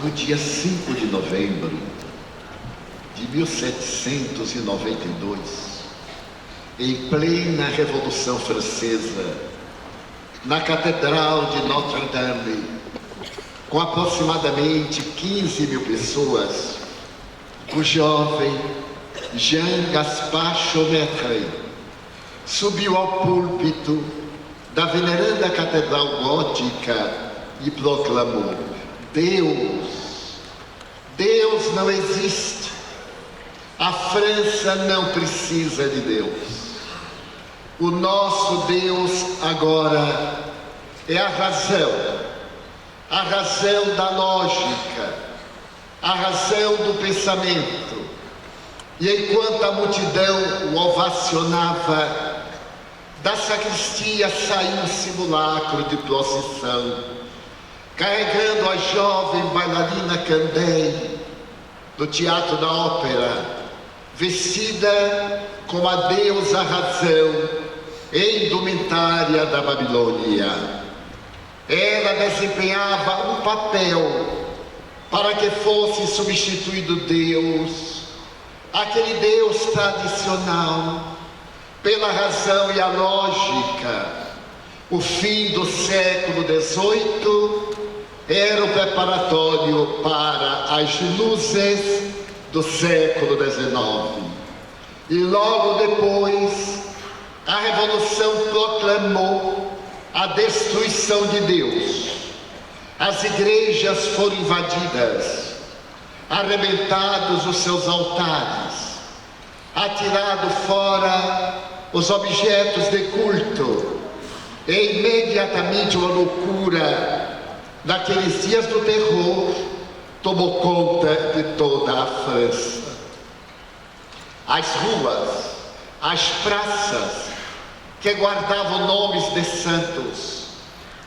no dia 5 de novembro de 1792, em plena Revolução Francesa, na Catedral de Notre-Dame, com aproximadamente 15 mil pessoas, o jovem Jean-Gaspard Chometré subiu ao púlpito da veneranda Catedral Gótica e proclamou: Deus não existe. A França não precisa de Deus. O nosso Deus agora é a razão da lógica, a razão do pensamento. E enquanto a multidão o ovacionava, da sacristia saiu um simulacro de procissão, carregando a jovem bailarina Candei, do Teatro da Ópera, vestida como a deusa razão, em indumentária da Babilônia. Ela desempenhava um papel para que fosse substituído Deus, aquele Deus tradicional, pela razão e a lógica. O fim do século XVIII era o preparatório para as luzes do século XIX. E logo depois, a Revolução proclamou a destruição de Deus. As igrejas foram invadidas, arrebentados os seus altares, atirado fora os objetos de culto, e imediatamente uma loucura, naqueles dias do terror, tomou conta de toda a França. As ruas, as praças, que guardavam nomes de santos,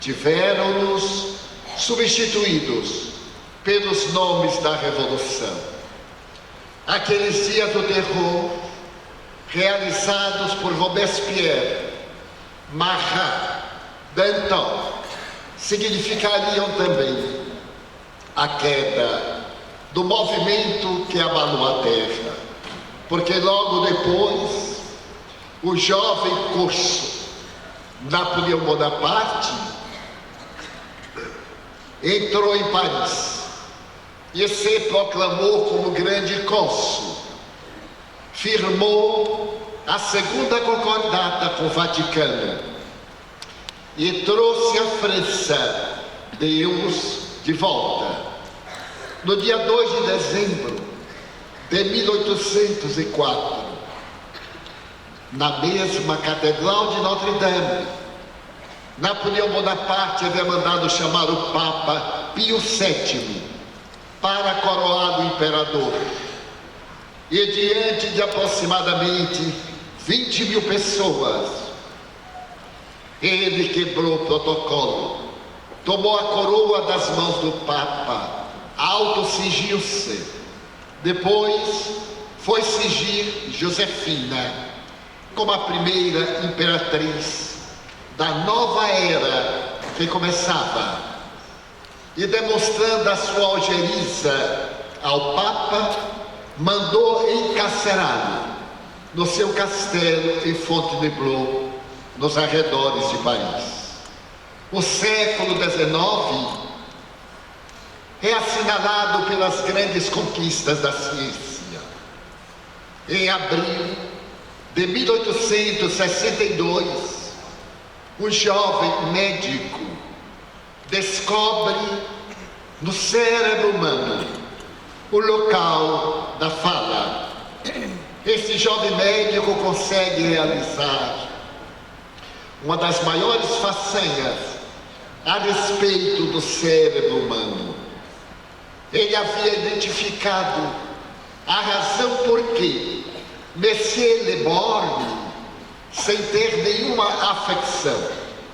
tiveram-nos substituídos pelos nomes da Revolução. Aqueles dias do terror, realizados por Robespierre, Marat, Danton, significariam também a queda do movimento que abalou a terra, porque logo depois o jovem corso Napoleão Bonaparte entrou em Paris e se proclamou como grande cônsul, firmou a segunda concordata com o Vaticano e trouxe à França Deus de volta. No dia 2 de dezembro de 1804, na mesma Catedral de Notre-Dame, Napoleão Bonaparte havia mandado chamar o Papa Pio VII para coroar o imperador. E diante de aproximadamente 20 mil pessoas, ele quebrou o protocolo, tomou a coroa das mãos do Papa, autocingiu-se. Depois foi cingir Josefina como a primeira imperatriz da nova era que começava. E demonstrando a sua ojeriza ao Papa, mandou encarcerá-lo no seu castelo em Fontainebleau, nos arredores de Paris. O século XIX é assinalado pelas grandes conquistas da ciência. Em abril de 1862, um jovem médico descobre no cérebro humano o local da fala. Esse jovem médico consegue realizar uma das maiores façanhas a respeito do cérebro humano. Ele havia identificado a razão por que Monsieur Le Borgne, sem ter nenhuma afecção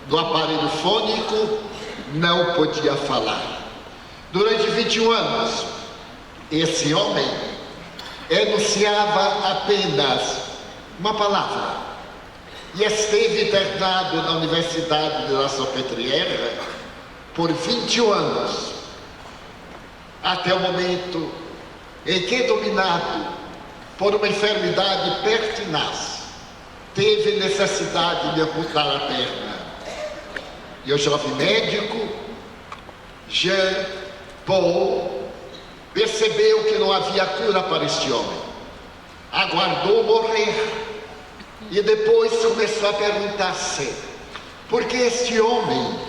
do aparelho fônico, não podia falar. Durante 21 anos, esse homem enunciava apenas uma palavra e esteve internado na Universidade de La Salpêtrière por 21 anos. até o momento em que, dominado por uma enfermidade pertinaz, teve necessidade de amputar a perna. E o jovem médico, Jean Paul, percebeu que não havia cura para este homem. Aguardou morrer e depois começou a perguntar-se por que este homem,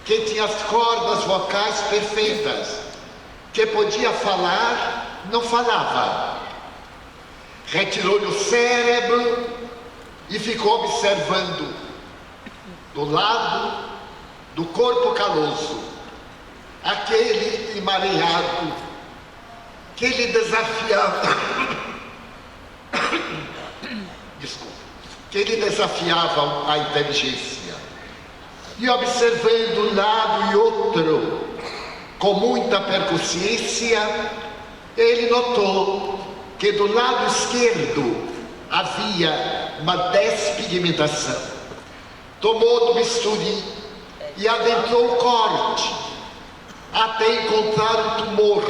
que tinha as cordas vocais perfeitas, que podia falar, não falava. Retirou-lhe o cérebro e ficou observando do lado do corpo caloso aquele emaranhado que lhe desafiava que lhe desafiava a inteligência. E observando um lado e outro com muita percussência, ele notou que do lado esquerdo havia uma despigmentação. Tomou do bisturi e adentrou o corte até encontrar o tumor.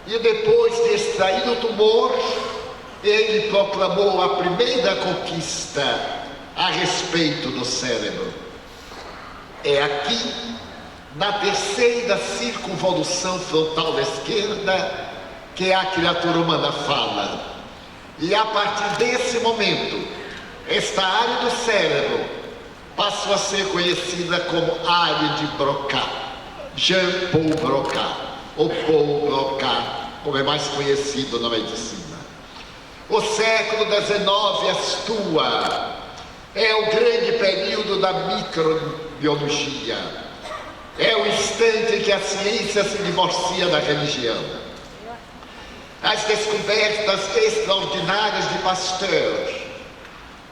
E depois de extrair o tumor, ele proclamou a primeira conquista a respeito do cérebro. É aqui, na terceira circunvolução frontal da esquerda, que a criatura humana fala. E a partir desse momento, esta área do cérebro passou a ser conhecida como área de Broca, Jean Paul Broca, ou Paul Broca, como é mais conhecido na medicina. O século XIX Astua é o grande período da microbiologia. É o instante em que a ciência se divorcia da religião. As descobertas extraordinárias de Pasteur,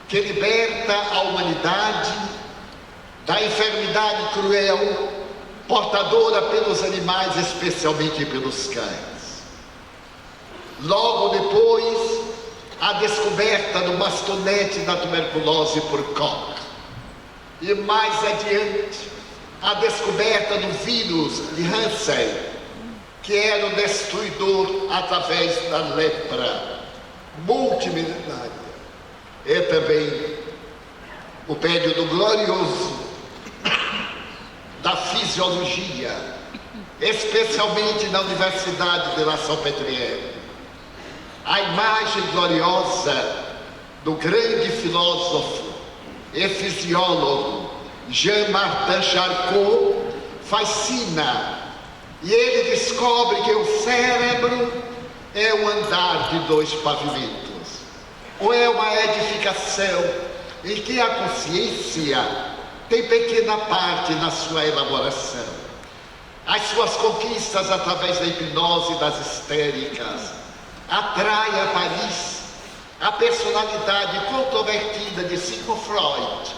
que liberta a humanidade da enfermidade cruel, portadora pelos animais, especialmente pelos cães. Logo depois, a descoberta do bastonete da tuberculose por Koch. E mais adiante, a descoberta do vírus de Hansen, que era o destruidor através da lepra multimilenária. E também o período glorioso da fisiologia, especialmente na Universidade de La Salpêtrière. A imagem gloriosa do grande filósofo e fisiólogo Jean-Martin Charcot fascina, e ele descobre que o cérebro é o andar de dois pavimentos, ou é uma edificação em que a consciência tem pequena parte na sua elaboração. As suas conquistas através da hipnose das histéricas atrai a Paris a personalidade controvertida de Sigmund Freud,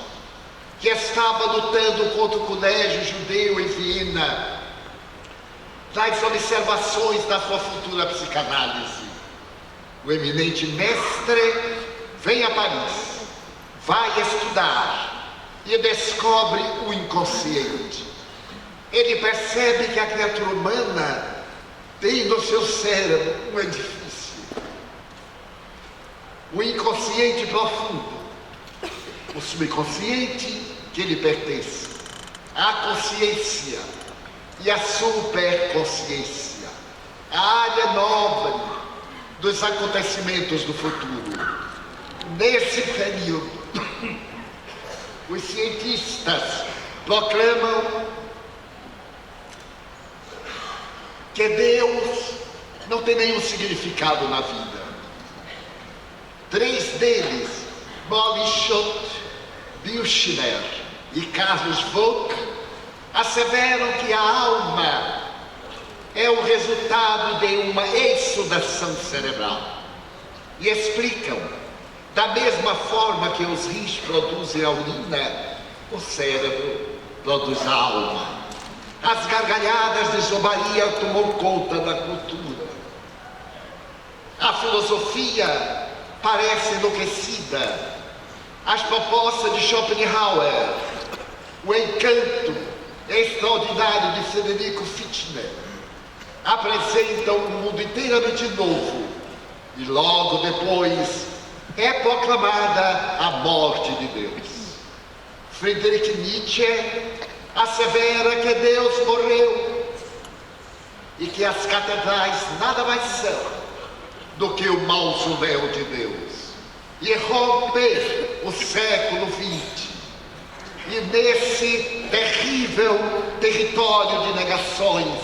que estava lutando contra o colégio judeu em Viena, nas observações da sua futura psicanálise. O eminente mestre vem a Paris, vai estudar e descobre o inconsciente. Ele percebe que a criatura humana tem no seu cérebro um edifício, o inconsciente profundo, o subconsciente que lhe pertence, a consciência e a superconsciência, a área nobre dos acontecimentos do futuro. Nesse período, os cientistas proclamam que Deus não tem nenhum significado na vida. Três deles, Mollschott, Büchner e Carlos Vogt, asseveram que a alma é o resultado de uma exsudação cerebral e explicam, da mesma forma que os rins produzem a urina, o cérebro produz a alma. As gargalhadas de zombaria tomou conta da cultura. A filosofia parece enlouquecida. As propostas de Schopenhauer, o encanto extraordinário de Frederico Fichtner apresentam um mundo inteiramente novo. E logo depois é proclamada a morte de Deus. Friedrich Nietzsche assevera que Deus morreu e que as catedrais nada mais são do que o mausoléu de Deus. E rompe o século XX. E nesse terrível território de negações,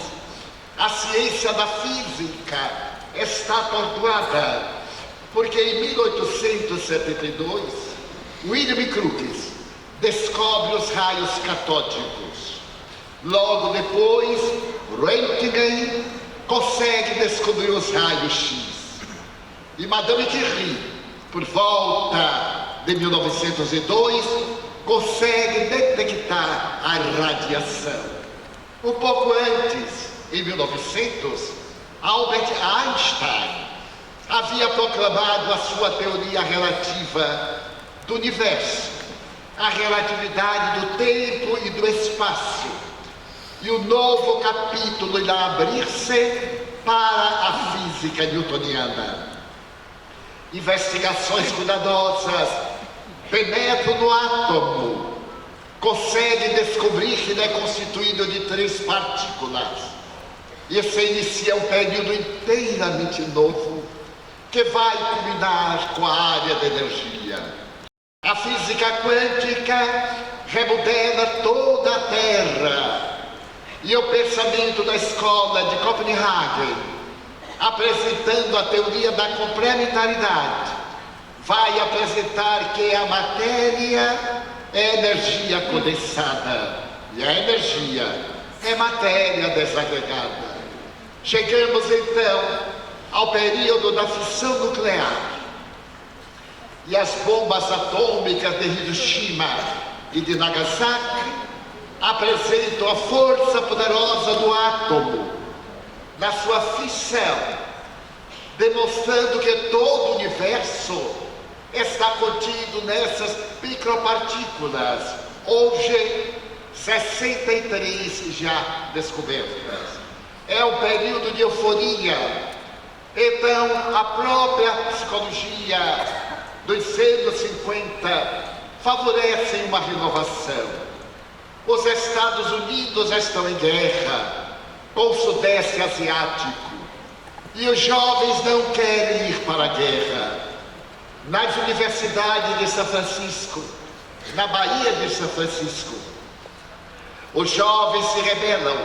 a ciência da física está atordoada, porque em 1872, William Crookes descobre os raios catódicos. Logo depois, Röntgen consegue descobrir os raios X. E Madame Curie, por volta de 1902, consegue detectar a radiação. Um pouco antes, em 1900, Albert Einstein havia proclamado a sua teoria relativa do universo, a relatividade do tempo e do espaço. E o novo capítulo irá abrir-se para a física newtoniana. Investigações cuidadosas penetram no átomo, conseguem descobrir que ele é constituído de 3 partículas. E se inicia um período inteiramente novo, que vai culminar com a área da energia. A física quântica remodela toda a Terra. E o pensamento da escola de Copenhague, apresentando a teoria da complementaridade, vai apresentar que a matéria é energia condensada e a energia é matéria desagregada. Chegamos então ao período da fissão nuclear. E as bombas atômicas de Hiroshima e de Nagasaki apresentam a força poderosa do átomo na sua fissão, demonstrando que todo o universo está contido nessas micropartículas, hoje 63 já descobertas. É um período de euforia. Então, a própria psicologia dos anos 50 favorece uma renovação. Os Estados Unidos estão em guerra com o Sudeste Asiático e os jovens não querem ir para a guerra. Nas universidades de São Francisco, na Baía de São Francisco, os jovens se rebelam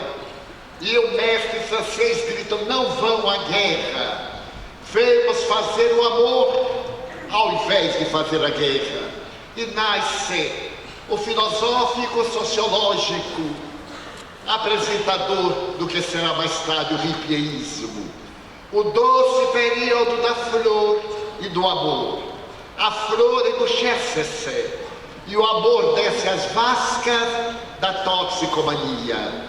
e o mestre francês grita: não vão à guerra, vamos fazer o amor ao invés de fazer a guerra. E nasce o filosófico sociológico apresentador do que será mais tarde o hippieísmo, o doce período da flor e do amor. A flor encochece-se e o amor desce às vascas da toxicomania.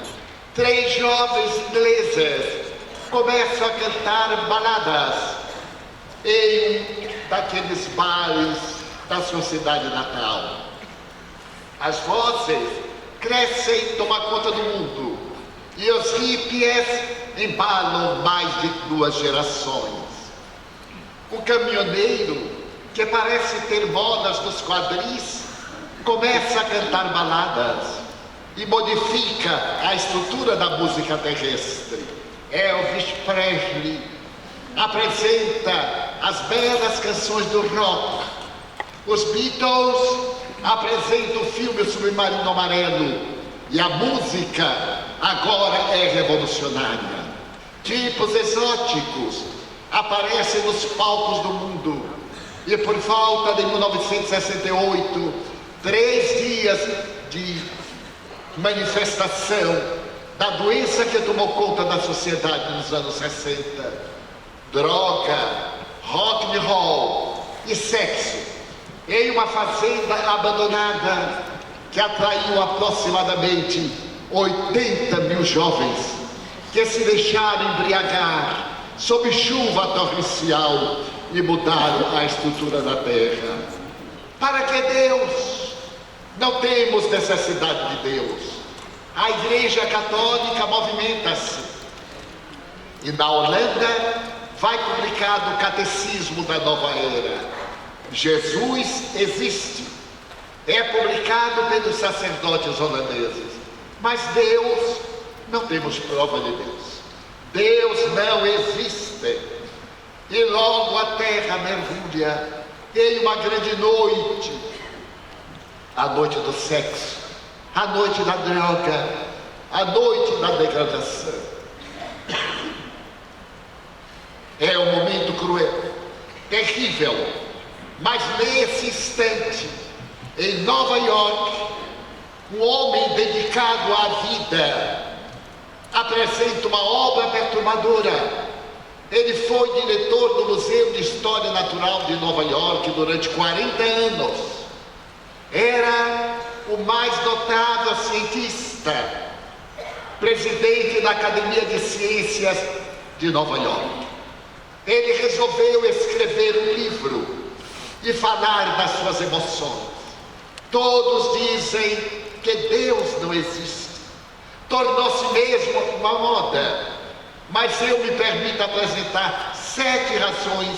3 jovens ingleses começam a cantar baladas em um daqueles bares da sua cidade natal. As vozes crescem e tomam conta do mundo, e os hippies embalam mais de 2 gerações. O caminhoneiro, que parece ter modas nos quadris, começa a cantar baladas e modifica a estrutura da música terrestre. Elvis Presley apresenta as belas canções do rock. Os Beatles apresentam o filme O Submarino Amarelo. E a música agora é revolucionária. Tipos exóticos aparecem nos palcos do mundo. E por volta de 1968, 3 dias de manifestação da doença que tomou conta da sociedade nos anos 60. Droga, rock and roll e sexo em uma fazenda abandonada que atraiu aproximadamente 80 mil jovens que se deixaram embriagar sob chuva torrencial e mudaram a estrutura da terra. Para que Deus? Não temos necessidade de Deus. A Igreja Católica movimenta-se. E na Holanda vai publicado o Catecismo da Nova Era. Jesus existe. É publicado pelos sacerdotes holandeses. Mas Deus, não temos prova de Deus. Deus não existe. E logo a terra mergulha em uma grande noite. A noite do sexo, a noite da droga, a noite da degradação. É um momento cruel, terrível, mas nesse instante, em Nova York, um homem dedicado à vida apresenta uma obra perturbadora. Ele foi diretor do Museu de História Natural de Nova York durante 40 anos. Era o mais notável cientista, presidente da Academia de Ciências de Nova York. Ele resolveu escrever um livro e falar das suas emoções. Todos dizem que Deus não existe. Tornou-se mesmo uma moda. Mas eu me permito apresentar 7 razões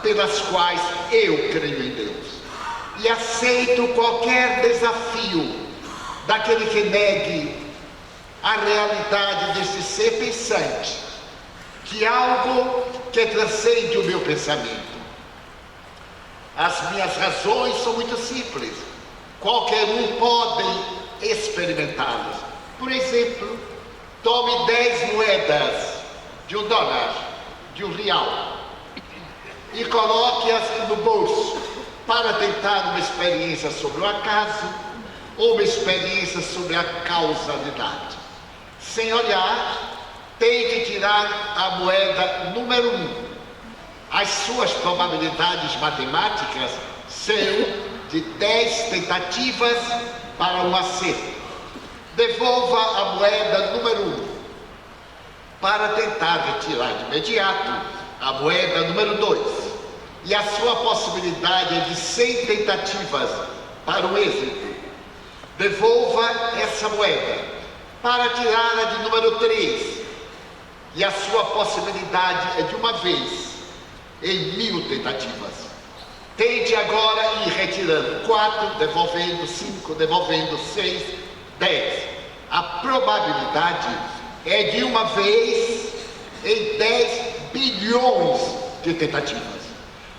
pelas quais eu creio em Deus. E aceito qualquer desafio daquele que negue a realidade desse ser pensante, que algo que transcende o meu pensamento. As minhas razões são muito simples. Qualquer um pode experimentá-las. Por exemplo, tome 10 moedas de $1, de R$1, e coloque-as no bolso para tentar uma experiência sobre o acaso ou uma experiência sobre a causalidade. Sem olhar, tente tirar a moeda número 1. As suas probabilidades matemáticas serão de 10 tentativas para um acerto. Devolva a moeda número 1 para tentar retirar de imediato a moeda número 2. E a sua possibilidade é de 100 tentativas para o êxito. Devolva essa moeda para tirá-la de número 3. E a sua possibilidade é de uma vez em 1000 tentativas. Tente agora ir retirando 4, devolvendo 5, devolvendo 6, 10. A probabilidade é de uma vez em 10 bilhões de tentativas.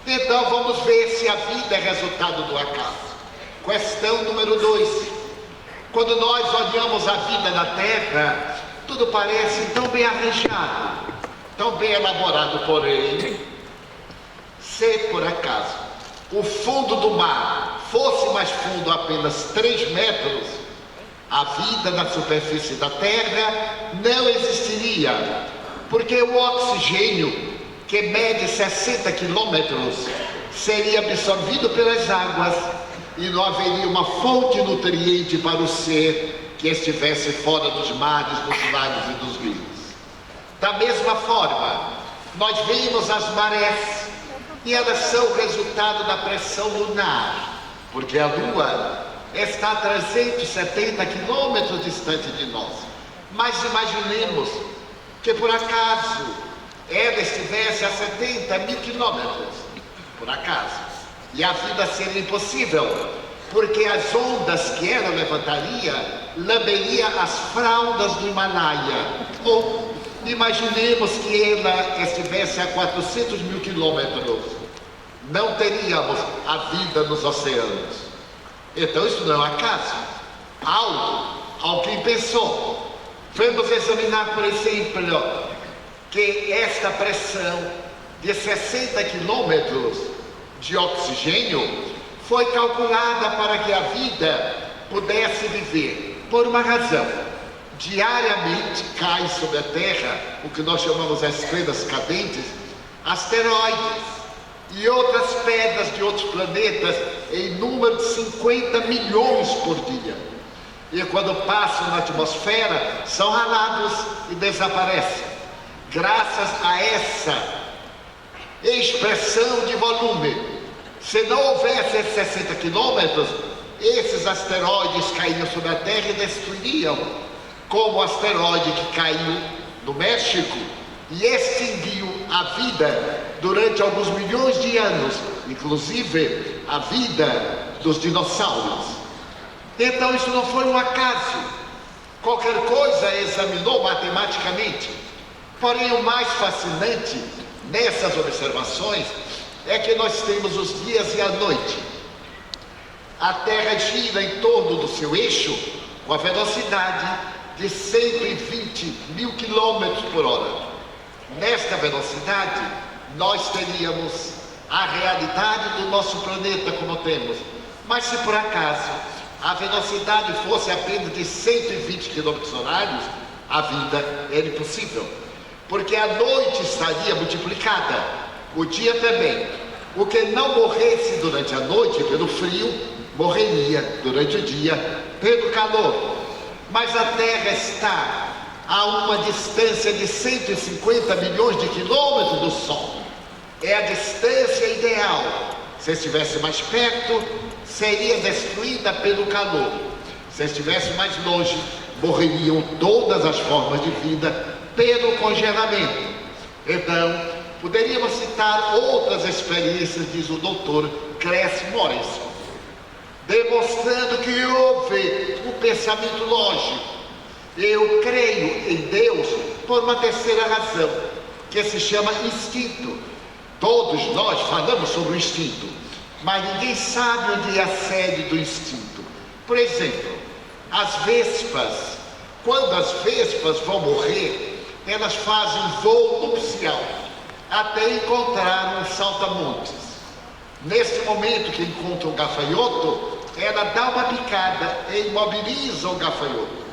Então vamos ver se a vida é resultado do acaso. Questão número 2. Quando nós olhamos a vida na Terra, tudo parece tão bem arranjado, tão bem elaborado, porém, se por acaso o fundo do mar fosse mais fundo apenas 3 metros, a vida na superfície da Terra não existiria, porque o oxigênio, que mede 60 quilômetros, seria absorvido pelas águas e não haveria uma fonte nutriente para o ser que estivesse fora dos mares, dos lagos e dos rios. Da mesma forma, nós vemos as marés e elas são resultado da pressão lunar, porque a Lua está a 370 quilômetros distante de nós. Mas imaginemos que por acaso ela estivesse a 70 mil quilômetros, por acaso, e a vida seria impossível, porque as ondas que ela levantaria lamberia as fraldas do Himalaia. Ou imaginemos que ela estivesse a 400 mil quilômetros, não teríamos a vida nos oceanos. Então isso não é um acaso. Alguém pensou. Vamos examinar, por exemplo, que esta pressão de 60 quilômetros de oxigênio foi calculada para que a vida pudesse viver por uma razão. Diariamente caem sobre a Terra o que nós chamamos de estrelas cadentes, asteroides e outras pedras de outros planetas em número de 50 milhões por dia. E quando passam na atmosfera, são ralados e desaparecem. Graças a essa expressão de volume, se não houvesse esses 60 quilômetros, esses asteroides caíam sobre a Terra e destruiriam, como o asteroide que caiu no México e extinguiu a vida durante alguns milhões de anos, inclusive a vida dos dinossauros. Então isso não foi um acaso. Qualquer coisa examinou matematicamente. Porém, o mais fascinante nessas observações é que nós temos os dias e a noite. A Terra gira em torno do seu eixo com a velocidade de 120 mil quilômetros por hora. Nesta velocidade, nós teríamos a realidade do nosso planeta como temos. Mas se por acaso a velocidade fosse apenas de 120 quilômetros horários, a vida era impossível, porque a noite estaria multiplicada, o dia também. O que não morresse durante a noite pelo frio, morreria durante o dia pelo calor. Mas a Terra está a uma distância de 150 milhões de quilômetros do Sol. É a distância ideal. Se estivesse mais perto, seria destruída pelo calor. Se estivesse mais longe, morreriam todas as formas de vida pelo congelamento. Então, poderíamos citar outras experiências, diz o doutor Cres Morrison, demonstrando que houve um pensamento lógico. Eu creio em Deus por uma terceira razão, que se chama instinto. Todos nós falamos sobre o instinto, mas ninguém sabe onde é a sede do instinto. Por exemplo, as vespas, quando as vespas vão morrer, elas fazem um voo nupcial até encontrar um saltamontes. Nesse momento que encontra o gafanhoto, ela dá uma picada e imobiliza o gafanhoto.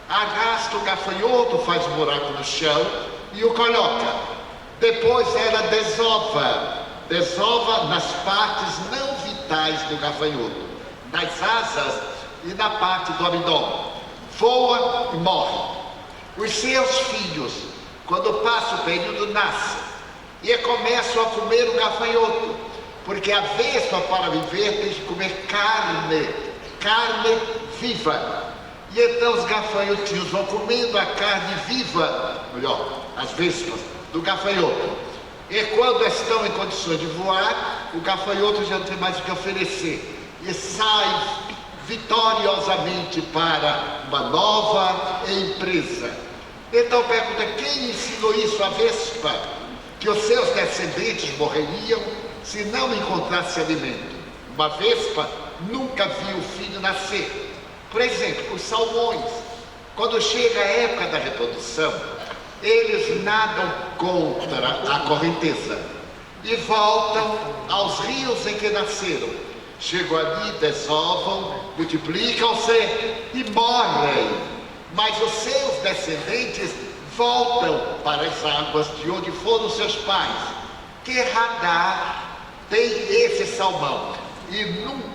Arrasta o gafanhoto, faz um buraco no chão e o coloca. Depois ela desova nas partes não vitais do gafanhoto, nas asas e na parte do abdômen. Voa e morre. Os seus filhos, quando passa o período, nascem e começam a comer o gafanhoto, porque a vespa, para viver, tem que comer carne viva. E então os gafanhotinhos vão comendo a carne viva, melhor, as vespas, do gafanhoto. E quando estão em condições de voar, o gafanhoto já não tem mais o que oferecer e sai vitoriosamente para uma nova empresa. Então pergunta, quem ensinou isso à vespa? Que os seus descendentes morreriam se não encontrasse alimento. Uma vespa nunca viu o filho nascer. Por exemplo, os salmões, quando chega a época da reprodução, eles nadam contra a correnteza e voltam aos rios em que nasceram. Chegam ali, desovam, multiplicam-se e morrem. Mas os seus descendentes voltam para as águas de onde foram seus pais. Que radar tem esse salmão? E nunca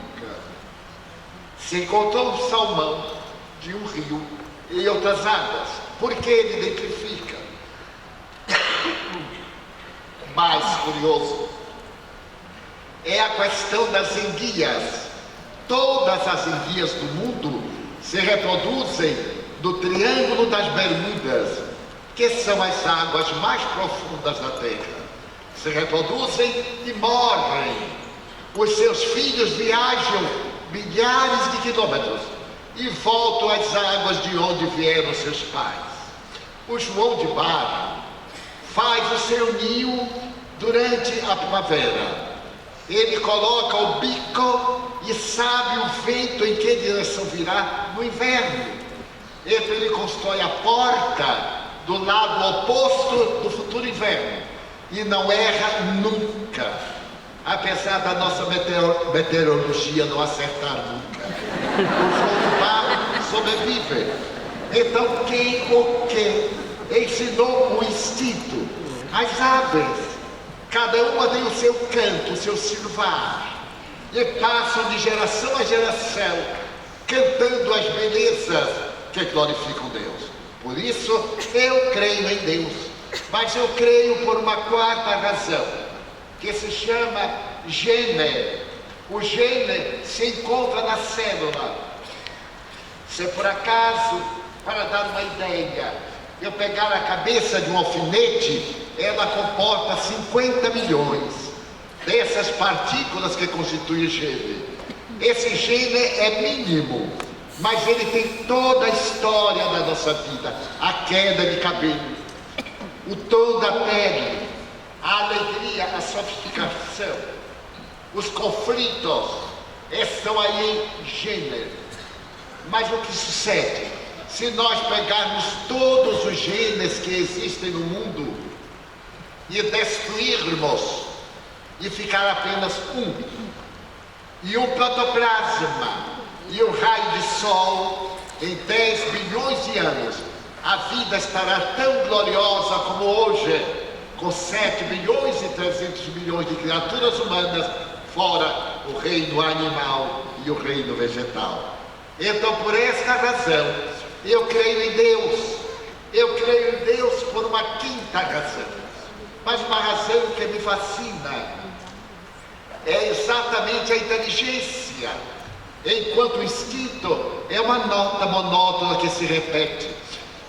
se encontrou um salmão de um rio e outras águas. Por que ele identifica? Mais curioso é a questão das enguias. Todas as enguias do mundo se reproduzem do Triângulo das Bermudas, que são as águas mais profundas da Terra. Se reproduzem e morrem. Os seus filhos viajam milhares de quilômetros e voltam às águas de onde vieram seus pais. O João de Barro faz o seu ninho durante a primavera. Ele coloca o bico e sabe o vento em que direção virá no inverno. Então ele constrói a porta do lado oposto do futuro inverno e não erra nunca, apesar da nossa meteorologia não acertar nunca. O João de Barro sobrevive. Então quem ou quem ensinou o instinto? As aves, cada uma tem o seu canto, o seu silvar, e passam de geração a geração cantando as belezas que glorificam Deus. Por isso eu creio em Deus, mas eu creio por uma quarta razão, que se chama gene. O gene se encontra na célula. Se por acaso, para dar uma ideia, eu pegar a cabeça de um alfinete, ela comporta 50 milhões dessas partículas que constituem o gene. Esse gene é mínimo, mas ele tem toda a história da nossa vida. A queda de cabelo, o tom da pele, a alegria, a sofisticação, os conflitos, estão aí em gênero. Mas o que sucede? Se nós pegarmos todos os genes que existem no mundo e destruirmos e ficar apenas um, e o protoplasma e o raio de sol, em 10 bilhões de anos, a vida estará tão gloriosa como hoje, com 7 bilhões e 300 milhões de criaturas humanas, fora o reino animal e o reino vegetal. Então, por esta razão, eu creio em Deus. Eu creio em Deus por uma quinta razão, mas uma razão que me fascina é exatamente a inteligência. Enquanto o instinto é uma nota monótona que se repete,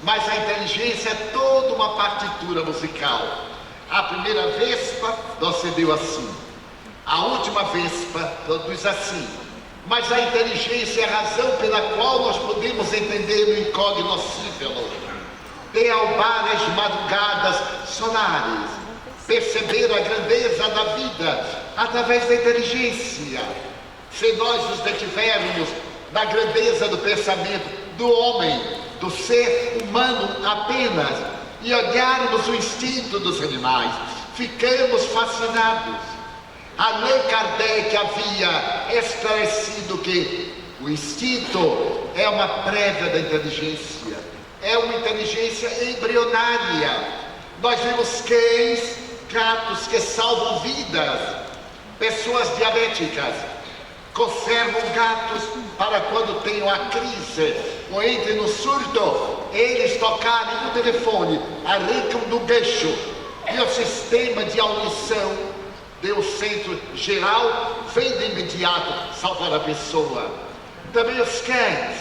mas a inteligência é toda uma partitura musical. A primeira vespa procedeu assim, a última vespa produz assim. Mas a inteligência é a razão pela qual nós podemos entender o incognoscível, dealbar as madrugadas solares, perceber a grandeza da vida através da inteligência. Se nós nos detivermos na grandeza do pensamento do homem, do ser humano apenas, e olharmos o instinto dos animais, ficamos fascinados. Allan Kardec havia esclarecido que o instinto é uma prévia da inteligência, é uma inteligência embrionária. Nós vemos cães, gatos que salvam vidas, pessoas diabéticas conservam gatos para quando tenham a crise ou entrem no surto, eles tocarem no telefone, arrancam do gancho e o sistema de audição do centro geral vem de imediato salvar a pessoa. Também os cães.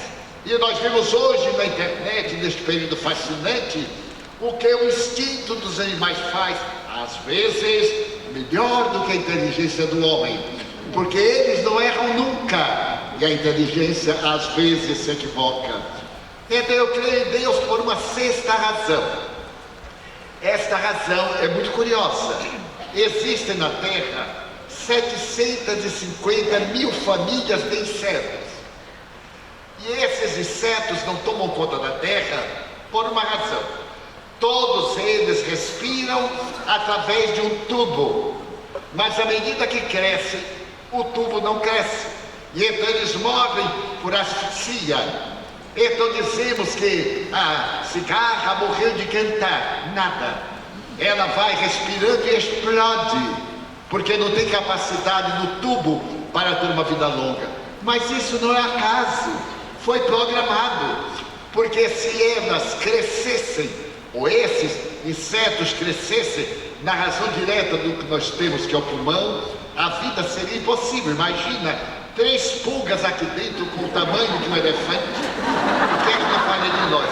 E nós vemos hoje na internet, neste período fascinante, o que o instinto dos animais faz, às vezes melhor do que a inteligência do homem, porque eles não erram nunca e a inteligência às vezes se equivoca. Então eu creio em Deus por uma sexta razão. Esta razão é muito curiosa. Existem na Terra 750 mil famílias de insetos. E esses insetos não tomam conta da Terra por uma razão. Todos eles respiram através de um tubo, mas à medida que crescem, o tubo não cresce. E então eles morrem por asfixia. Então dizemos que a cigarra morreu de cantar. Nada. Ela vai respirando e explode, porque não tem capacidade no tubo para ter uma vida longa. Mas isso não é acaso, foi programado, porque se elas crescessem, ou esses insetos crescessem, na razão direta do que nós temos, que é o pulmão, a vida seria impossível. Imagina 3 pulgas aqui dentro com o tamanho de um elefante, o que é que não faria de nós?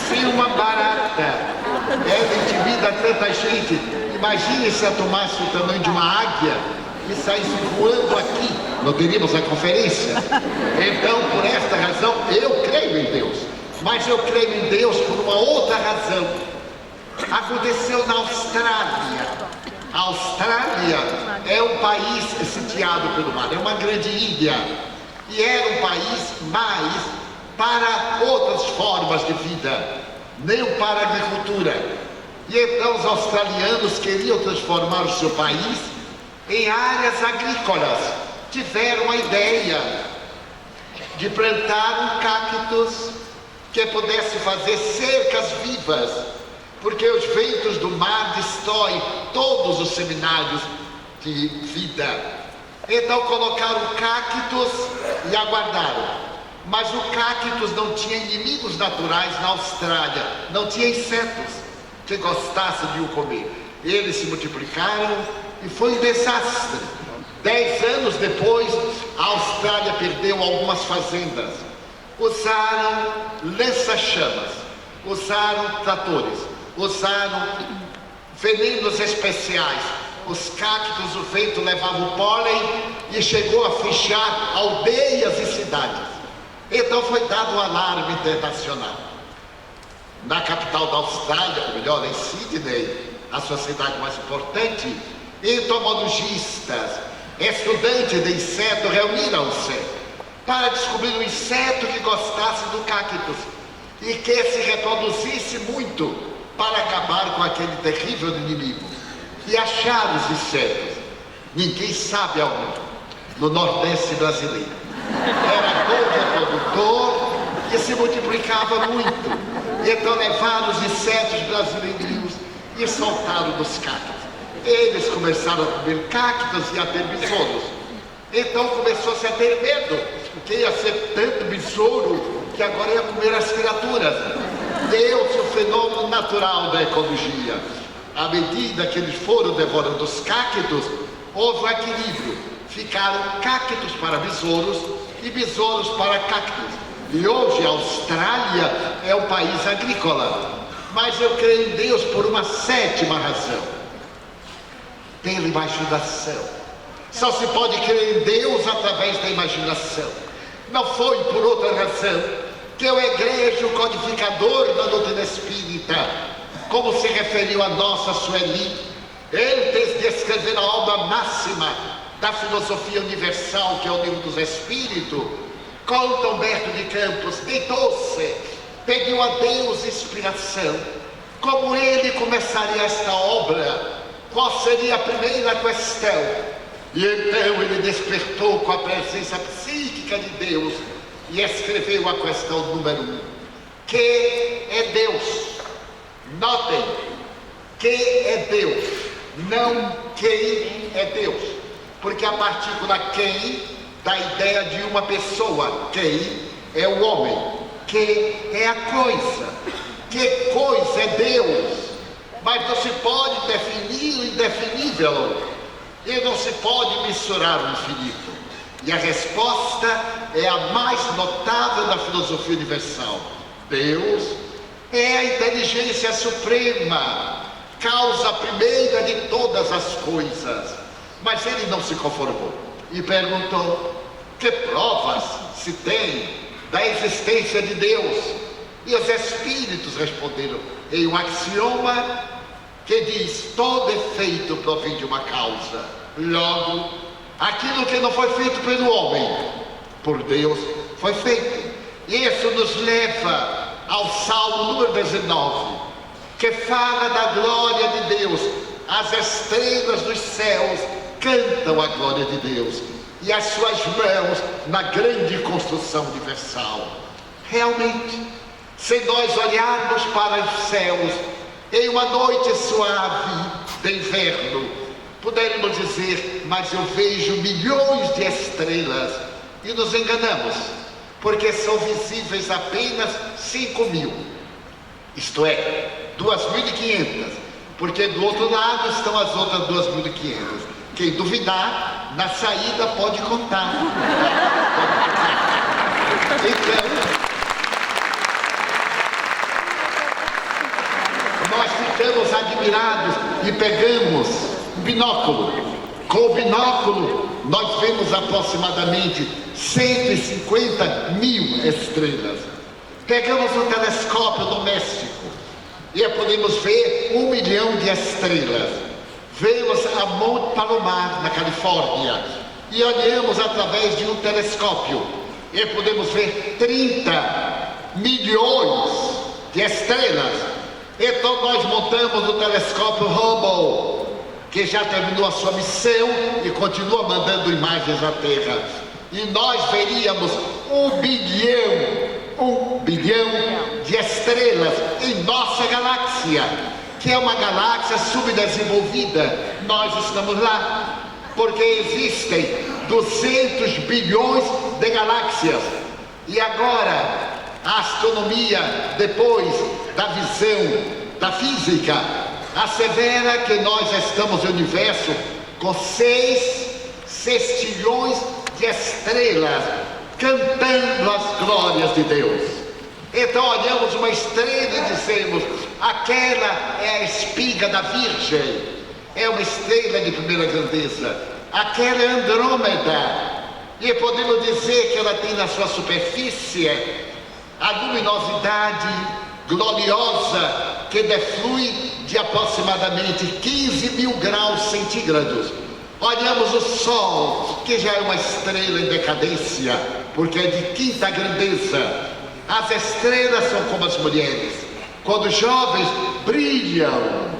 Se uma barata intimida tanta gente, imagine se ela tomasse o tamanho de uma águia e saísse voando aqui, não teríamos a conferência? Então, por esta razão, eu creio em Deus, mas eu creio em Deus por uma outra razão. Aconteceu na Austrália. A Austrália é um país sitiado pelo mar, é uma grande ilha, e era um país mais para outras formas de vida, nem para a agricultura. E então os australianos queriam transformar o seu país em áreas agrícolas. Tiveram a ideia de plantar um cactus que pudesse fazer cercas vivas, porque os ventos do mar destroem todos os seminários de vida. Então colocaram cactus e aguardaram. Mas o cactus não tinha inimigos naturais na Austrália, não tinha insetos que gostassem de o comer. Eles se multiplicaram e foi um desastre. 10 anos depois, a Austrália perdeu algumas fazendas. Usaram lança-chamas usaram tratores, usaram venenos especiais. Os cactos, o vento levava o pólen e chegou a fechar aldeias e cidades. Então foi dado um alarme internacional. Na capital da Austrália, ou melhor, em Sydney, a sua cidade mais importante, entomologistas, estudantes de inseto reuniram-se para descobrir um inseto que gostasse do cactus e que se reproduzisse muito para acabar com aquele terrível inimigo. E acharam os insetos. Ninguém sabe aonde. No Nordeste brasileiro. Era bom reprodutor e se multiplicava muito. Então levaram os insetos brasileiros e soltaram dos cactos. Eles começaram a comer cactos e a ter besouros. Então começou-se a ter medo, porque ia ser tanto besouro que agora ia comer as criaturas. Deu-se o fenômeno natural da ecologia. À medida que eles foram devorando os cactos, houve um equilíbrio. Ficaram cactos para besouros e besouros para cactos. E hoje a Austrália é um país agrícola. Mas eu creio em Deus por uma sétima razão. Pela imaginação. Só se pode crer em Deus através da imaginação. Não foi por outra razão que o egregio codificador da doutrina espírita, como se referiu a nossa Sueli, antes de escrever a obra máxima da filosofia universal, que é o Livro dos Espíritos, Couto Humberto de Campos deitou-se, pediu a Deus inspiração, como ele começaria esta obra, qual seria a primeira questão, e então ele despertou com a presença psíquica de Deus e escreveu a questão número 1, que é Deus. Notem, que é Deus, não quem é Deus, porque a partícula quem dá a ideia de uma pessoa, quem é o homem, que é a coisa, que coisa é Deus, mas não se pode definir o indefinível, e não se pode mensurar o infinito, e a resposta é a mais notável da filosofia universal. Deus é a inteligência suprema, causa primeira de todas as coisas. Mas ele não se conformou e perguntou: que provas se tem da existência de Deus? E os espíritos responderam em um axioma que diz: todo efeito provém de uma causa. Logo, aquilo que não foi feito pelo homem, por Deus foi feito. Isso nos leva ao Salmo número 19, que fala da glória de Deus. As estrelas dos céus cantam a glória de Deus, e as suas mãos na grande construção universal. Realmente, se nós olharmos para os céus em uma noite suave de inverno, poderíamos dizer: mas eu vejo milhões de estrelas, e nos enganamos, porque são visíveis apenas 5.000, isto é, 2.500, porque do outro lado estão as outras 2.500. Quem duvidar, na saída pode contar. Então, nós ficamos admirados e pegamos um binóculo. Com o binóculo, nós vemos aproximadamente 150.000 estrelas. Pegamos um telescópio doméstico e podemos ver 1 milhão de estrelas. Vemos a Monte Palomar, na Califórnia, e olhamos através de um telescópio e podemos ver 30 milhões de estrelas. Então nós montamos o telescópio Hubble, que já terminou a sua missão e continua mandando imagens à Terra. E nós veríamos 1 bilhão de estrelas em nossa galáxia, que é uma galáxia subdesenvolvida. Nós estamos lá, porque existem 200 bilhões de galáxias. E agora, a astronomia, depois da visão da física, assevera que nós estamos no universo com 6 sextilhões de estrelas cantando as glórias de Deus. Então olhamos uma estrela e dizemos: aquela é a espiga da Virgem, é uma estrela de primeira grandeza. Aquela é Andrômeda, e podemos dizer que ela tem na sua superfície a luminosidade gloriosa que deflui de aproximadamente 15 mil graus centígrados. Olhamos o Sol, que já é uma estrela em decadência, porque é de quinta grandeza. As estrelas são como as mulheres, quando jovens brilham,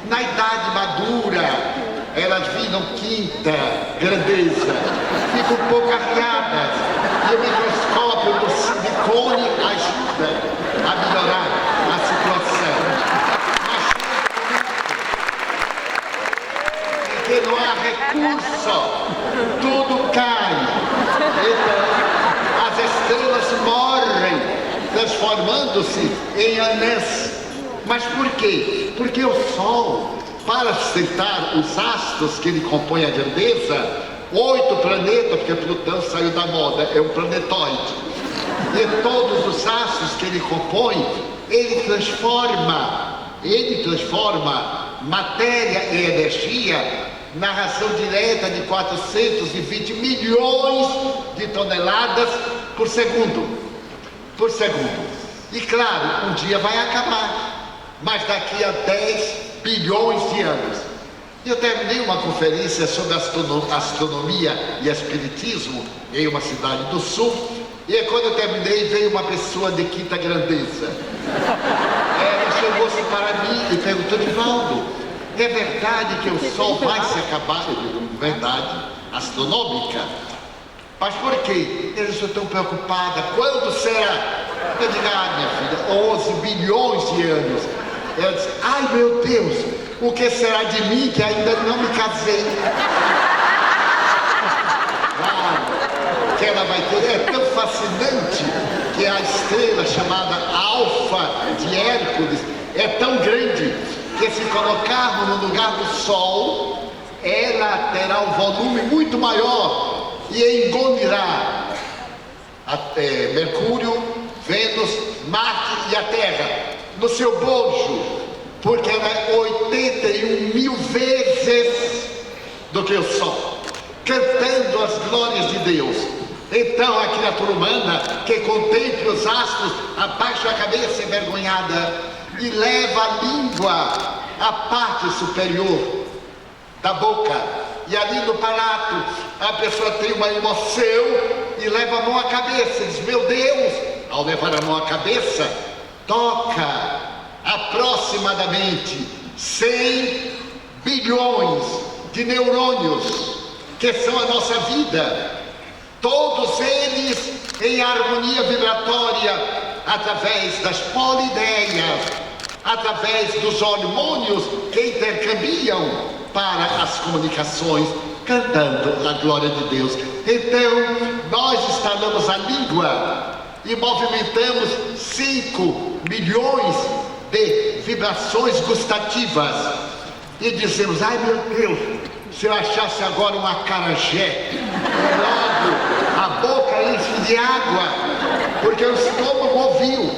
na idade madura elas viram quinta grandeza, ficam um pouco arriadas, e o microscópio do silicone ajuda a melhorar a situação. Mas porque não há recurso, tudo cai. Então as estrelas morrem, transformando-se em anãs. Mas por quê? Porque o Sol, para sustentar os astros que ele compõe a grandeza, 8 planetas, porque Plutão saiu da moda, é um planetoide, e todos os astros que ele compõe, ele transforma matéria e energia na razão direta de 420 milhões de toneladas por segundo. E claro, um dia vai acabar, mas daqui a 10 bilhões de anos. Eu terminei uma conferência sobre astronomia e espiritismo em uma cidade do sul, e quando eu terminei veio uma pessoa de quinta grandeza. Ela chegou-se para mim e perguntou: Divaldo, é verdade que o Sol vai se acabar? Eu digo: verdade astronômica. Mas por quê? Eu estou tão preocupada. Quando será? Eu digo: minha filha, 11 bilhões de anos. Ela disse: ai meu Deus, o que será de mim que ainda não me casei? Claro que ela vai ter. É tão fascinante que a estrela chamada Alfa de Hércules é tão grande que, se colocarmos no lugar do Sol, ela terá um volume muito maior e engolirá Mercúrio, Vênus, Marte e a Terra no seu bojo, porque ela é 81 mil vezes do que o Sol, cantando as glórias de Deus. Então a criatura humana que contemple os astros abaixa a cabeça envergonhada e leva a língua à parte superior da boca, e ali no palato a pessoa tem uma emoção e leva a mão à cabeça e diz: meu Deus. Ao levar a mão à cabeça, toca aproximadamente 100 bilhões de neurônios, que são a nossa vida, todos eles em harmonia vibratória, através das poliideias, através dos hormônios que intercambiam para as comunicações, cantando a glória de Deus. Então nós instalamos a língua e movimentamos 5 milhões de vibrações gustativas e dizemos: ai meu Deus, se eu achasse agora um acarajé, logo a boca enche de água, porque o estômago ouviu,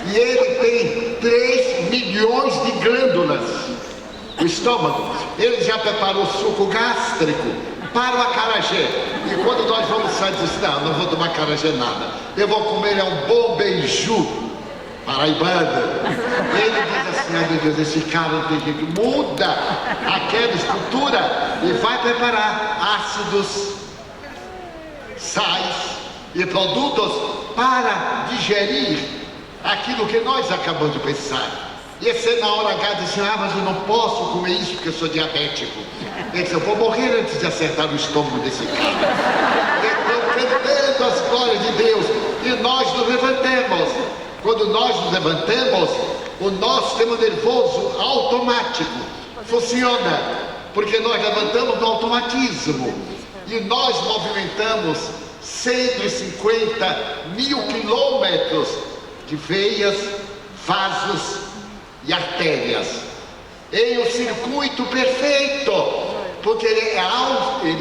e ele tem 3 milhões de glândulas. O estômago, ele já preparou suco gástrico para o acarajé, e quando nós vamos sair, diz: não vou tomar acarajé nada, eu vou comer um bom beiju paraibano. Ele diz assim: ai meu Deus, esse cara não tem jeito, muda aquela estrutura e vai preparar ácidos, sais e produtos para digerir aquilo que nós acabamos de pensar. E você na hora H diz: mas eu não posso comer isso porque eu sou diabético. Ele diz: eu vou morrer antes de acertar o estômago desse cara. Então, cantando as glórias de Deus, e nós nos levantamos. Quando nós nos levantamos, o nosso sistema nervoso automático funciona, porque nós levantamos no automatismo, e nós movimentamos 150 mil quilômetros de veias, vasos e artérias em um circuito perfeito, porque ele